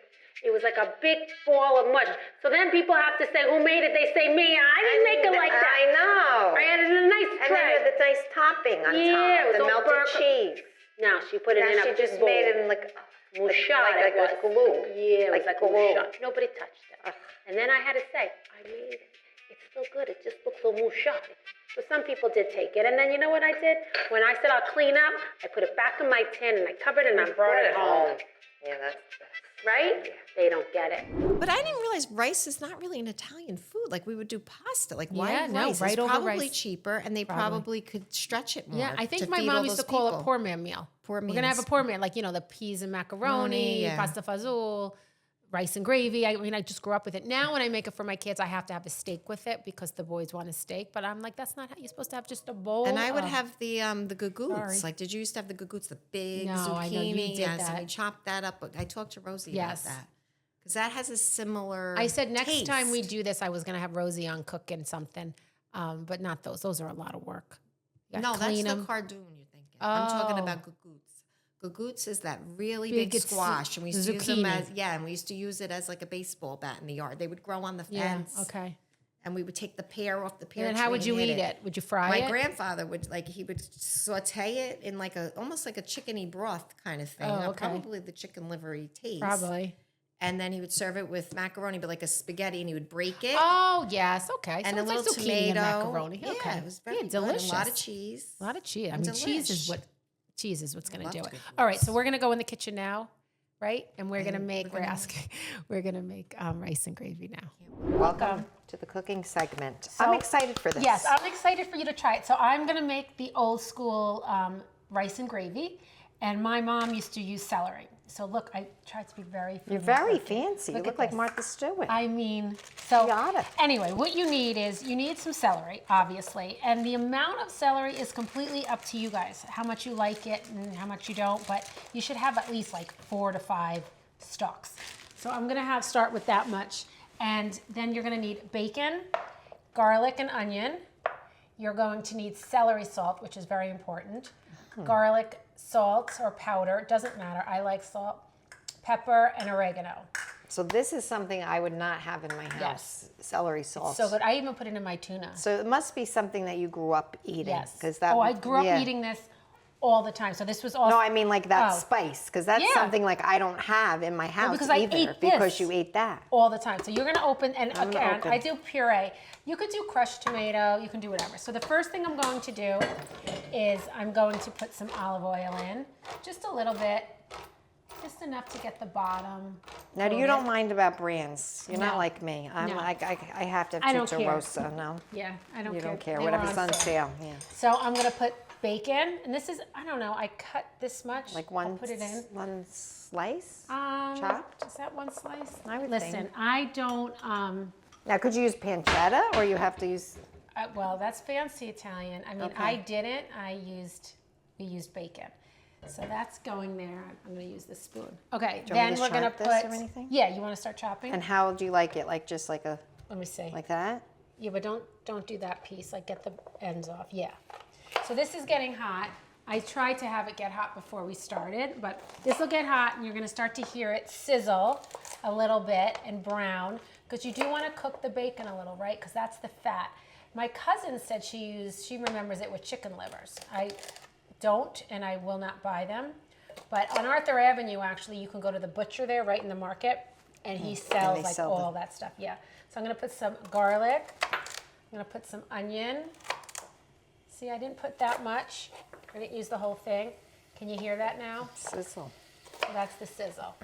It was like a big ball of mush. So then people have to say, who made it? They say me. I didn't make it like that. I know. I had it in a nice And tray. then the nice topping on Yeah, top. it was The all melted burger. cheese. No, she put it Now in a she big just bowl. made it in like Mouchard, like it was. a glue. Yeah, it was like a glue. mouchard. Nobody touched it. And then I had to say, I made it. It's still good. It just looks so mouchard. So some people did take it. And then you know what I did? When I said I'll clean up, I put it back in my tin and I covered it and I brought it home. Yeah, that's the best. Right? They don't get it. But I didn't realize rice is not really an Italian food. Like we would do pasta. Like why Yeah, no, rice? right It's over probably rice. cheaper, and they probably could stretch it more. Yeah, I think to my feed mom all used to those call it people. poor man meal. Poor We're gonna have a meals. poor man, like the peas and macaroni, Yeah. pasta fazool, rice and gravy. I mean, I just grew up with it. Now when I make it for my kids, I have to have a steak with it because the boys want a steak. But I'm like, that's not how you're supposed to have just a bowl. And I would of- have the gagoots. Sorry. Like, did you used to have the gagoots, the big No, zucchini? I know you did Yes, and that. we chopped that up. But I talked to Rosie Yes. about that because that has a similar. I said next time we taste. do this, I was gonna have Rosie on cooking something, but not those. Those are a lot of work. You gotta No, that's clean the 'em. cardoon you're thinking. I'm talking Oh. about gagoots. Gagoots is that really Big, big it's squash, and we used to use them zucchini. as and we used to use it as like a baseball bat in the yard. They would grow on the Yeah. fence. Okay. And we would take the pear off the pear And then tree how would you hit eat it? Would you fry My it? grandfather would he would saute it in like almost like a chickeny broth kind of thing. Oh, okay. Probably the chicken livery taste. Probably. And then he would serve it with macaroni, but like a spaghetti, and he would break it. Oh yes. Okay. and so a it's little like zucchini tomato. and macaroni. Yeah, Okay. it was very yeah, good. delicious. A lot of cheese. A lot of cheese. I And mean, cheese is delish. what's going to Loved do it. good All right, so foods. we're going to go in the kitchen now, right? And we're going to And make. we're We're gonna- asking. We're going to make rice and gravy now. Welcome to the cooking segment. So- I'm excited for this. Yes, I'm excited for you to try it. So I'm going to make the old school rice and gravy, and my mom used to use celery. So look, I tried to be very. You're fancy very looking. fancy. You Look look at like this. Martha Stewart. I mean, so Got it. anyway, what you need is you need some celery, obviously, and the amount of celery is completely up to you guys, how much you like it and how much you don't, but you should have at least like 4 to 5 stalks. So I'm gonna start with that much, and then you're gonna need bacon, garlic and onion. You're going to need celery salt, which is very important. Garlic salt or powder, it doesn't matter, I like salt. Pepper and oregano. So this is something I would not have in my house. Celery salt. So good. I even put it in my tuna. So it must be something that you grew up eating. Yes. Because that. Oh, I grew up yeah. eating this all the time. So this was also. No, I mean like that Oh. spice, because that's Yeah. something like I don't have in my house because I either. ate because this. you ate that. all the time. So you're gonna open, and I'm gonna again, open. I do puree. You could do crushed tomato, you can do whatever. So the first thing I'm going to do is I'm going to put some olive oil in, just a little bit, just enough to get the bottom. Now, you coated. don't mind about brands. You're not No. like me. I'm No. like, I have to I have don't care. Rosa. No, Yeah, I don't you care. don't care. They were Whatever's on sale. Yeah. So I'm gonna put bacon, and this is, I don't know, I cut this much. Like I'll one, put it in. one slice? Chopped? Is that one slice? I would Listen, think. I don't, Now, could you use pancetta, or you have to use? well, that's fancy Italian. I mean, Okay. I didn't. We used bacon. So that's going there. I'm going to use this spoon. Okay, Do you want me then to we're going to chop this put. or anything? Yeah, you want to start chopping? And how do you like it? Like just like a, Let me see. like that? Yeah, but don't do that piece. Like get the ends off. Yeah. So this is getting hot. I tried to have it get hot before we started, but this will get hot, and you're going to start to hear it sizzle a little bit and brown, because you do want to cook the bacon a little, right? Because that's the fat. My cousin said she remembers it with chicken livers. I don't, and I will not buy them. But on Arthur Avenue, actually, you can go to the butcher there, right in the market, and he sells they like sell all the- that stuff. Yeah. So I'm going to put some garlic. I'm going to put some onion. See, I didn't put that much. I didn't use the whole thing. Can you hear that now? Sizzle. So that's the sizzle.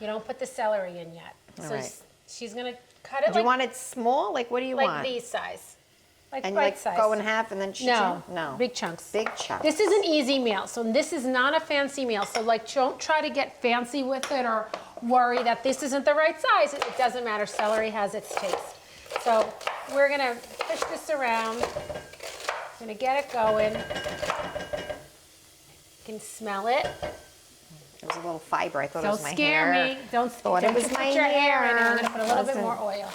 You don't put the celery in yet. All So right. she's going to cut it Do you like, want it small? Like what do you like want? these size. Like And bite like size. go in half and then No, no. big chunks. Big chunks. This is an easy meal. So this is not a fancy meal. So like don't try to get fancy with it or worry that this isn't the right size. It doesn't matter. Celery has its taste. So we're going to push this around. Going to get it going. You can smell it. It was a little fiber. I thought it Don't was my scare hair. me. Don't Thought it don't was put my your hair in. hair. I'm going to put a little bit Listen. more oil.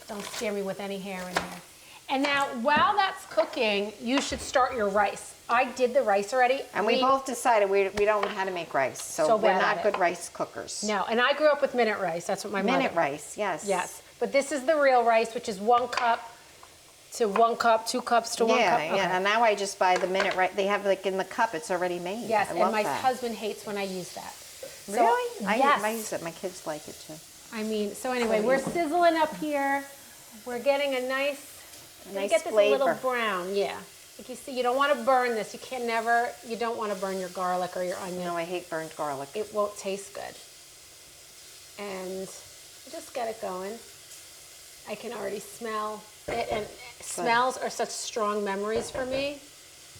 Don't scare me with any hair in here. And now, while that's cooking, you should start your rice. I did the rice already. And we both decided we don't know how to make rice, so So we're bad not at good it. rice cookers. No, and I grew up with minute rice. That's what my Minute mother. rice, yes. Yes, but this is the real rice, which is 1 cup. To 1 cup, 2 cups to 1 cup? Yeah, yeah. And now I just buy the minute, right? They have like in the cup, it's already made. Yes, I and love my that. husband hates when I use that. So, Really? yes. I use it. My kids like it too. I mean, so anyway, we're sizzling up here. We're getting a nice get this flavor. a little brown, yeah. Like you see, you don't want to burn this. You don't want to burn your garlic or your onion. No, I hate burnt garlic. It won't taste good. And just get it going. I can already smell it, and smells are such strong memories for me.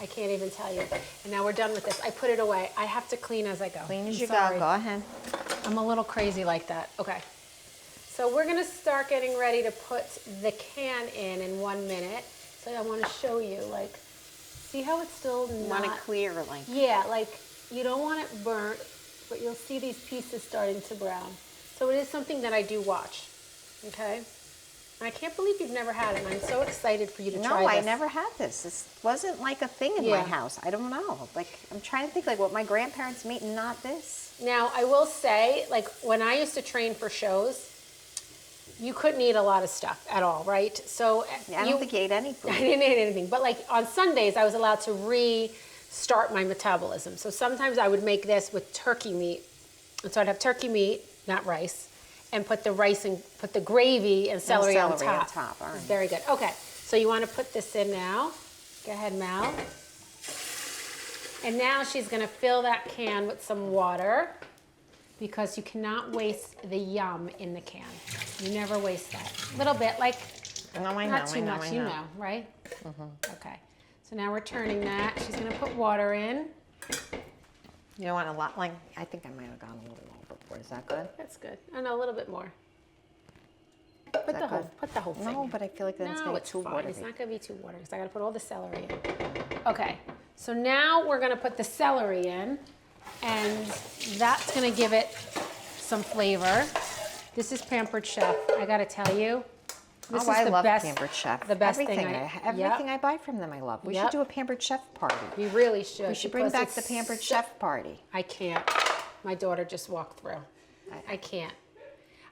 I can't even tell you. And now we're done with this. I put it away. I have to clean as I go. Clean as I'm you sorry. go. Go ahead. I'm a little crazy like that. Okay. So we're gonna start getting ready to put the can in 1 minute. So I want to show you, like, see how it's still not... Want it clear, like... Yeah, like, you don't want it burnt, but you'll see these pieces starting to brown. So it is something that I do watch, okay? And I can't believe you've never had it, and I'm so excited for you to try No, this. I never had this. This wasn't like a thing in my house. I don't know. Like, I'm trying to think, like, what my grandparents made and not this. Now, I will say, like, when I used to train for shows, you couldn't eat a lot of stuff at all, right? So Yeah, I don't think you ate any food. I didn't eat anything. But like on Sundays, I was allowed to restart my metabolism. So sometimes I would make this with turkey meat. And so I'd have turkey meat, not rice, and put the rice and put the gravy and celery on top. All right. Very good. Okay, so you want to put this in now. Go ahead, Mel. And now she's going to fill that can with some water, because you cannot waste the yum in the can. You never waste that. A little bit, like, No, I know, not too I know, much, I you know. know, right? Okay, so now we're turning that. She's gonna put water in. You don't want a lot, like, I think I might have gone a little overboard. Is that good? That's good. Oh, no, a little bit more. Is that good? Put the whole thing No, in. but I feel like then it's No, going to it's get too fine. watery. It's not gonna be too watery, because I gotta put all the celery in. Okay, so now we're gonna put the celery in, and that's gonna give it some flavor. This is Pampered Chef. I gotta tell you, this is I the love best, Pampered Chef. the best everything thing. everything I buy from them, I love. We Yep. should do a Pampered Chef party. We really should. We should bring because back the it's Pampered so- Chef party. I can't. My daughter just walked through. I can't.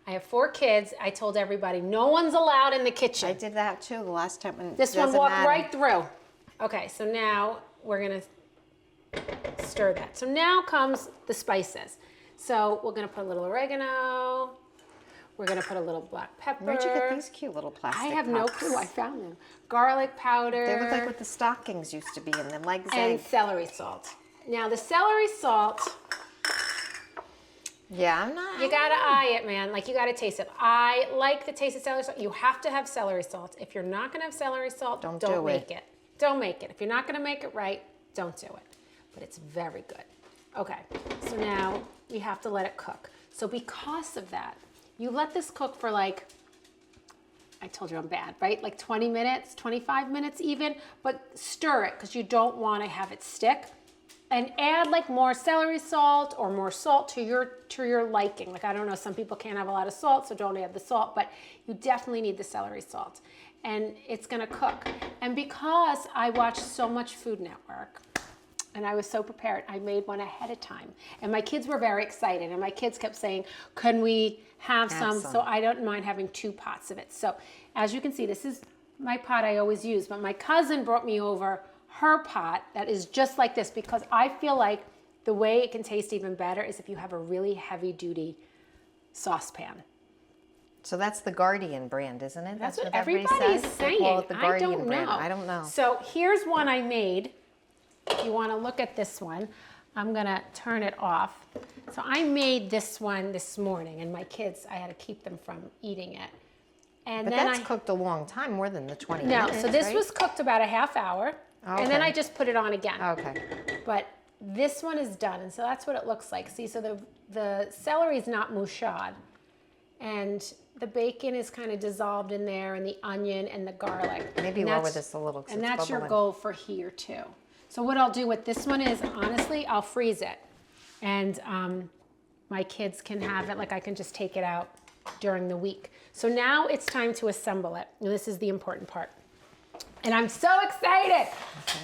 I have 4 kids. I told everybody, no one's allowed in the kitchen. I did that too the last time. When This one doesn't walked matter. right through. Okay, so now we're gonna stir that. So now comes the spices. So we're gonna put a little oregano. We're gonna put a little black pepper. Where'd you get these cute little plastic I have no cups? clue. I found them. Garlic powder. They look like what the stockings used to be in them, like and celery salt. Now the celery salt, Yeah, I'm not. you gotta eye it, man. Like, you gotta taste it. I like the taste of celery salt. You have to have celery salt. If you're not gonna have celery salt, Don't don't do make it. Don't make it. If you're not gonna make it right, don't do it. But it's very good. Okay, so now we have to let it cook. So because of that, you let this cook for, like, I told you I'm bad, right? Like 20 minutes, 25 minutes even, but stir it, because you don't want to have it stick. And add like more celery salt or more salt to your liking. Like, I don't know, some people can't have a lot of salt, so don't add the salt, but you definitely need the celery salt. And it's gonna cook. And because I watch so much Food Network, and I was so prepared, I made one ahead of time. And my kids were very excited, and my kids kept saying, can we have some? So I don't mind having 2 pots of it. So as you can see, this is my pot I always use, but my cousin brought me over her pot that is just like this, because I feel like the way it can taste even better is if you have a really heavy duty saucepan. So that's the Guardian brand, isn't it? That's what everybody everybody's says? saying. They call it the I Guardian don't brand. know. I don't know. So here's one I made. If you want to look at this one, I'm gonna turn it off. So I made this one this morning, and my kids, I had to keep them from eating it. And But then that's cooked a long time, more than the 20 no, minutes, so this right? was cooked about a half hour, and then Okay. I just put it on again. Okay. But this one is done, and so that's what it looks like. See, so the celery is not mouchade, and the bacon is kind of dissolved in there, and the onion and the garlic. Maybe And lower that's- this a little, 'cause And it's that's your bubbling. goal for here too. So what I'll do with this one is, honestly, I'll freeze it, and my kids can have it. Like, I can just take it out during the week. So now it's time to assemble it. And this is the important part. And I'm so excited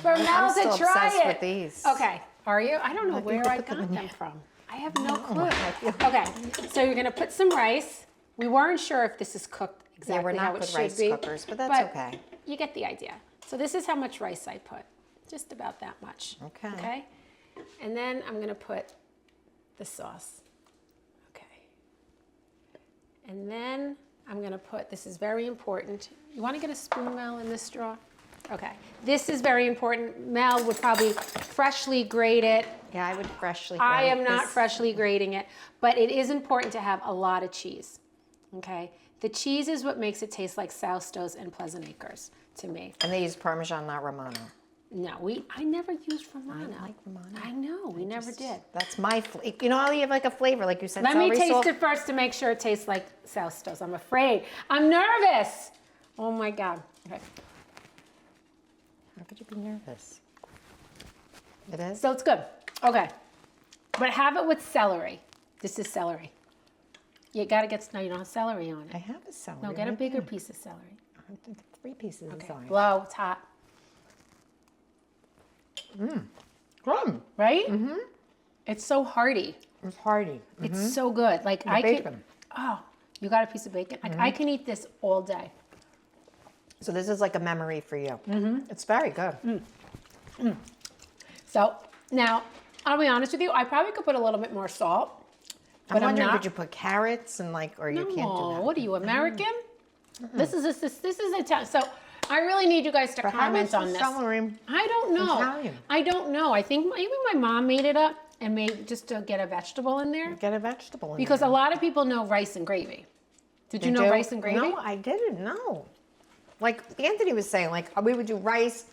for Mel I'm to still try obsessed it. with these. Okay, are you? I don't know think where we'll I put them got in them there. from. I have no clue. Okay, so you're gonna put some rice. We weren't sure if this is cooked Yeah, we're exactly how not it good should rice be. cookers, but that's okay. you get the idea. So this is how much rice I put. Just about that much. Okay. Okay? And then I'm gonna put the sauce. Okay. And then I'm gonna put, this is very important. You wanna get a spoon, Mel, in this straw? Okay. This is very important. Mel would probably freshly grate it. Yeah, I would freshly I grate am not this. freshly grating it, but it is important to have a lot of cheese. Okay? The cheese is what makes it taste like Sousto's and Pleasant Acres to me. And they use Parmesan, not Romano. No, I never used Romano. I like Romano. I know, we never did. That's my flavor. You know how you have like a flavor, like you said, Let me celery taste salt? it first to make sure it tastes like Sousto's. I'm afraid. I'm nervous. Oh my God. Okay. How could you be nervous? It is? So it's good. Okay. But have it with celery. This is celery. You gotta get, no, you don't have celery on I it. have a celery. No, get a right bigger there. piece of celery. I think 3 pieces Okay, is fine. blow, it's hot. Good. Right? Mm-hmm. It's so hearty. It's hearty. It's so good. Like I bacon. could, oh, you got a piece of bacon? Like I can eat this all day. So this is like a memory for you. It's very good. So now, I'll be honest with you, I probably could put a little bit more salt. I'm But I'm wondering, not. could you put carrots and like, or you can't do No, that? what are you, American? This is Italian. So I really need you guys to But how comment is on the this. celery I don't know. Italian? I don't know. I think maybe my mom made it up and made just to get a vegetable in there. Get a vegetable in Because there. a lot of people know rice and gravy. Did you They know do? rice and gravy? No, I didn't know. Like Anthony was saying, like we would do rice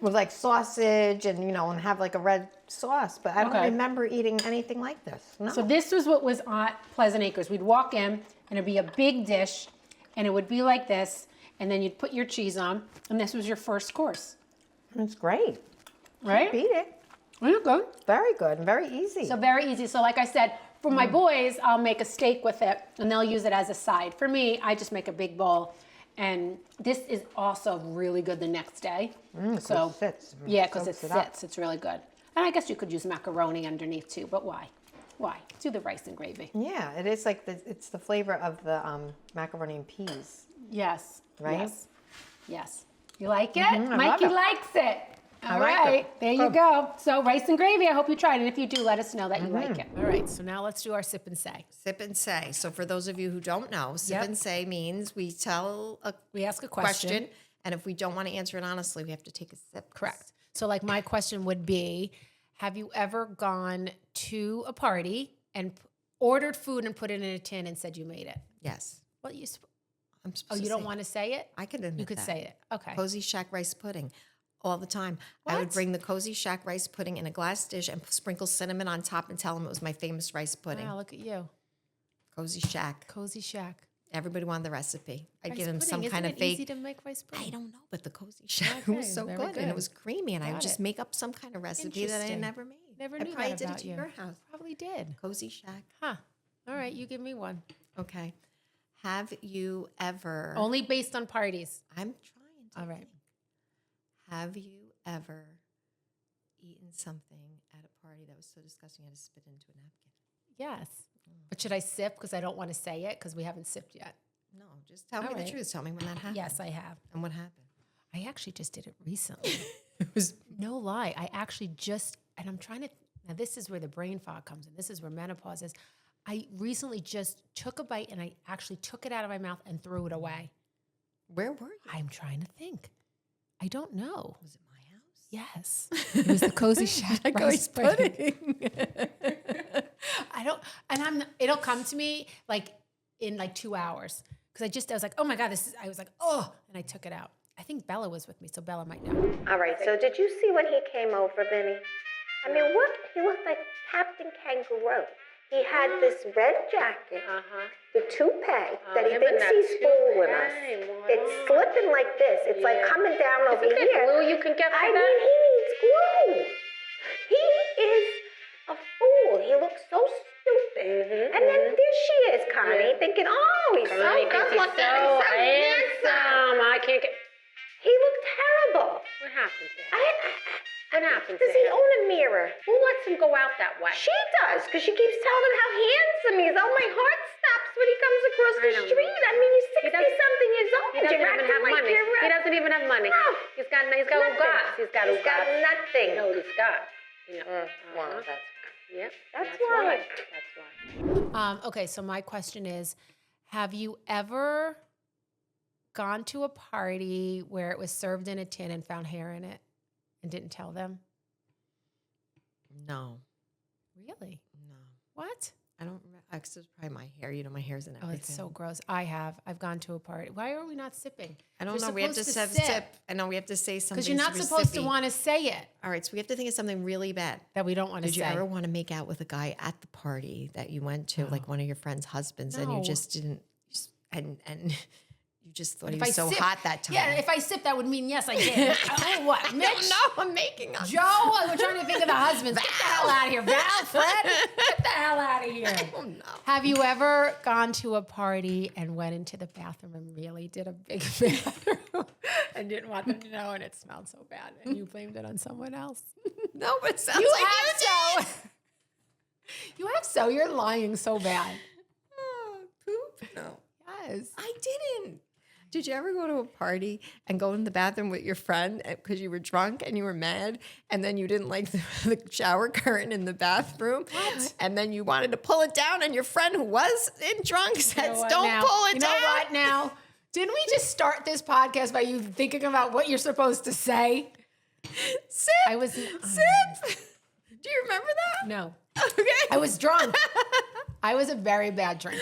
with like sausage and and have like a red sauce, but I don't Okay. remember eating anything like this. No. So this was what was at Pleasant Acres. We'd walk in and it'd be a big dish and it would be like this and then you'd put your cheese on and this was your first course, It's great. right? Beat it. Really good. Very good and very easy. So very easy. So like I said, for my boys, I'll make a steak with it and they'll use it as a side. For me, I just make a big bowl. And this is also really good the next day. So it sits. yeah, because it Soaks it up. sits. It's really good. And I guess you could use macaroni underneath too, but why? Why? Do the rice and gravy. Yeah, it is like it's the flavor of the macaroni and peas. Yes. Right? Yes. Yes. You like it? I love Mikey it. likes it. All like right. it. There you Good. go. So rice and gravy, I hope you tried it. And if you do, let us know that you like it. All right, so now let's do our sip and say. Sip and say. So for those of you who don't know, sip Yep. and say means we tell a We ask a question. and if we don't want to answer it honestly, we have to take a sip. Correct. So like my question would be, have you ever gone to a party and ordered food and put it in a tin and said you made it? Yes. Well, I'm supposed you to don't say want to say it? I could admit You could that. say it. Okay. Cozy Shack rice pudding. All the time. I would What? bring the Cozy Shack rice pudding in a glass dish and sprinkle cinnamon on top and tell them it was my famous rice pudding. Wow, look at you. Cozy Shack. Cozy Shack. Everybody wanted the recipe. I'd Rice give them some pudding. kind Isn't of it easy fake. to make rice pudding? I don't know, but the Cozy Shack Okay, was so very good, and good. it was creamy, and I would Got just it. make up some kind of recipe that I Interesting. never made. Never I knew probably that did about it to you. your house. Probably did. Cozy Shack. Huh. All right, you give me one. Okay. Have you ever? Only based on parties. I'm trying to. All right. think. Have you ever eaten something at a party that was so disgusting you had to spit into a napkin? Yes. But should I sip? Because I don't want to say it because we haven't sipped yet. No, just tell me All the right. truth. Tell me when that happened. Yes, I have. And what happened? I actually just did it recently. It was No lie. I actually just, and I'm trying to, now this is where the brain fog comes in. This is where menopause is. I recently just took a bite and I actually took it out of my mouth and threw it away. where were you? I'm trying to think. I don't know. Was it my house? Yes. It was the Cozy Shack Like rice rice pudding. I don't, and it'll come to me like in like 2 hours. Cause I was like, oh my God, I was like, oh, and I took it out. I think Bella was with me, so Bella might know. All right, so did you see when he came over, Vinny? I mean, what? He looked like Captain Kangaroo. He had this red jacket, the toupee that he him thinks and that he's fooling us. toupee, boy. It's slipping like this. It's like coming down over Isn't there here. glue you can get for I that? mean, he needs glue. He is a fool. He looks so stupid. And then there she is, Connie, thinking, oh, he's Connie so thinks good he's looking. so He's so handsome. I can't get. He looked terrible. What happened to him? I- What happened to Does he him? own a mirror? Who lets him go out that way? She does, because she keeps telling him how handsome he is. Oh, my heart stops when he comes across the street. I mean, you're 60-something years old. He doesn't even have money. He doesn't even have money. No. He's got ugas. He's got nothing. You know what he's got. You know. Well, that's Yep. That's why. That's why. Okay, so my question is, have you ever gone to a party where it was served in a tin and found hair in it and didn't tell them? No. Really? No. What? I don't remember. Because it's probably my hair. You know, my hair's in everything. Oh, it's so gross. I've gone to a party. Why are we not sipping? I don't You're know. We have to supposed sip. I know we have to say something. Because you're not supposed to want to say it. All right, so we have to think of something really bad. That we don't want to Did say. you ever want to make out with a guy at the party that you went to, like one of your friends' husbands, and you No. just didn't, and you just thought he If I was so sip- hot that time? Yeah, if I sip, that would mean yes, I did. Oh, what? Mitch? No, I'm making up. Joe, we're trying to think of the husbands. Get the hell out of here. Val, Fred, get the hell out of here. Oh no. Have you ever gone to a party and went into the bathroom and really did a big bathroom and didn't want them to know and it smelled so bad and you blamed it on someone else? No, but it sounds You like have so. You have so. You're lying so bad. Oh, poop? No, Yes. I didn't. Did you ever go to a party and go in the bathroom with your friend because you were drunk and you were mad and then you didn't like the shower curtain in the bathroom? What? And then you wanted to pull it down and your friend who was drunk said, You know what don't now? pull it You down. know what now? Didn't we just start this podcast by you thinking about what you're supposed to say? Sip. I was Sip. Do you remember that? no. Okay. I was drunk. I was a very bad drinker.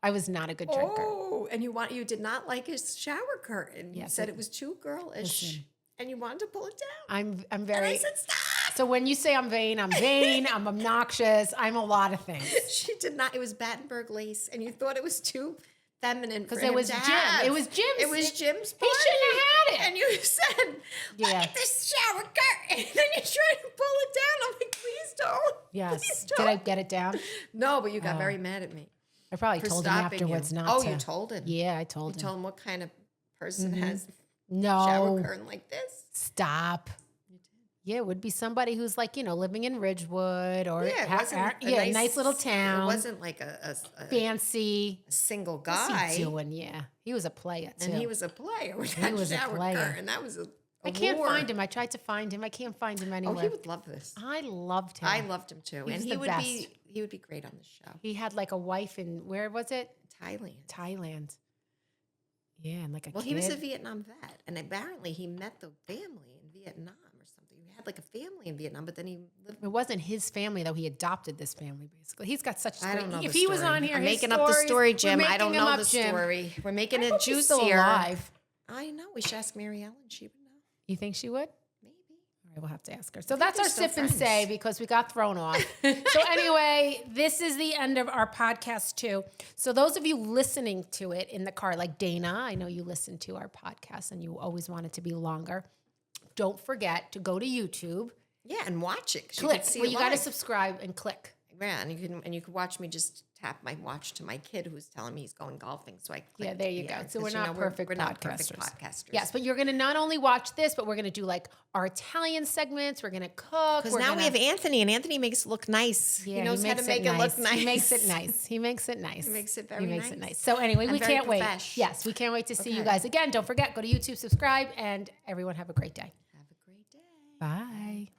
I was not a good drinker. Oh, and you did not like his shower curtain. You Yes, said it was too girlish, Listen. and you wanted to pull it down. I'm And very. I said, stop. So when you say I'm vain, I'm obnoxious, I'm a lot of things. She did not. It was Battenberg lace, and you thought it was too feminine Because for it him was to Jim. have. It was Jim's. It was Jim's He party. shouldn't have had it. And you said, look Yeah. at this shower curtain. And then you tried to pull it down. I'm like, please don't. Yes. Please Did don't. I get it down? No, but you got very mad at me. I probably For told him stopping afterwards you. not Oh, to. you told him. Yeah, I told You him. told him what kind of person has No. shower curtain like this. Stop. Yeah, it would be somebody who's like, living in Ridgewood or Yeah, it wasn't a nice little town. It wasn't like a fancy. single What's guy. he doing? Yeah. He was a player too. And he was a player with He that was a shower player. curtain. That was I can't war. find him. I tried to find him. I can't find him Oh, anywhere. he would love this. I loved him. I loved him too. He was And the he would be great on the show. He had like a wife in, where was it? Thailand. Thailand. Yeah, and like a Well, kid. he was a Vietnam vet, and apparently he met the family in Vietnam or something. He had like a family in Vietnam, but then he lived. It wasn't his family though. He adopted this family basically. He's got such. I don't know. If the he was story. on here, I'm his making up the stories- story, we're Jim. I making don't him know up, the Jim. story. We're making I it hope he's still juicier. alive. I know. We should ask Mary Ellen. She would know. You think she would? Maybe. All right, we'll have to ask her. So that's our they're still sip and say friends. because we got thrown off. So anyway, this is the end of our podcast too. So those of you listening to it in the car, like Dana, I know you listen to our podcast and you always want it to be longer. Don't forget to go to YouTube, Yeah, and watch it. 'Cause click. You can see Well, it you got to live. subscribe and click. Yeah, and you can watch me just tap my watch to my kid who's telling me he's going golfing. So I click. Yeah, there you go. So 'cause, we're not perfect we're not perfect podcasters. podcasters. Yes, but you're going to not only watch this, but we're going to do like our Italian segments. We're going to cook. Because now we have Anthony, and Anthony makes it look nice. Yeah, he knows how to make it look nice. He makes it nice. He makes it nice. He makes it very nice. So anyway, And we very can't wait. profesh. Yes, we can't wait to see you Okay. guys again. Don't forget, go to YouTube, subscribe, and everyone have a great day. Have a great day. Bye.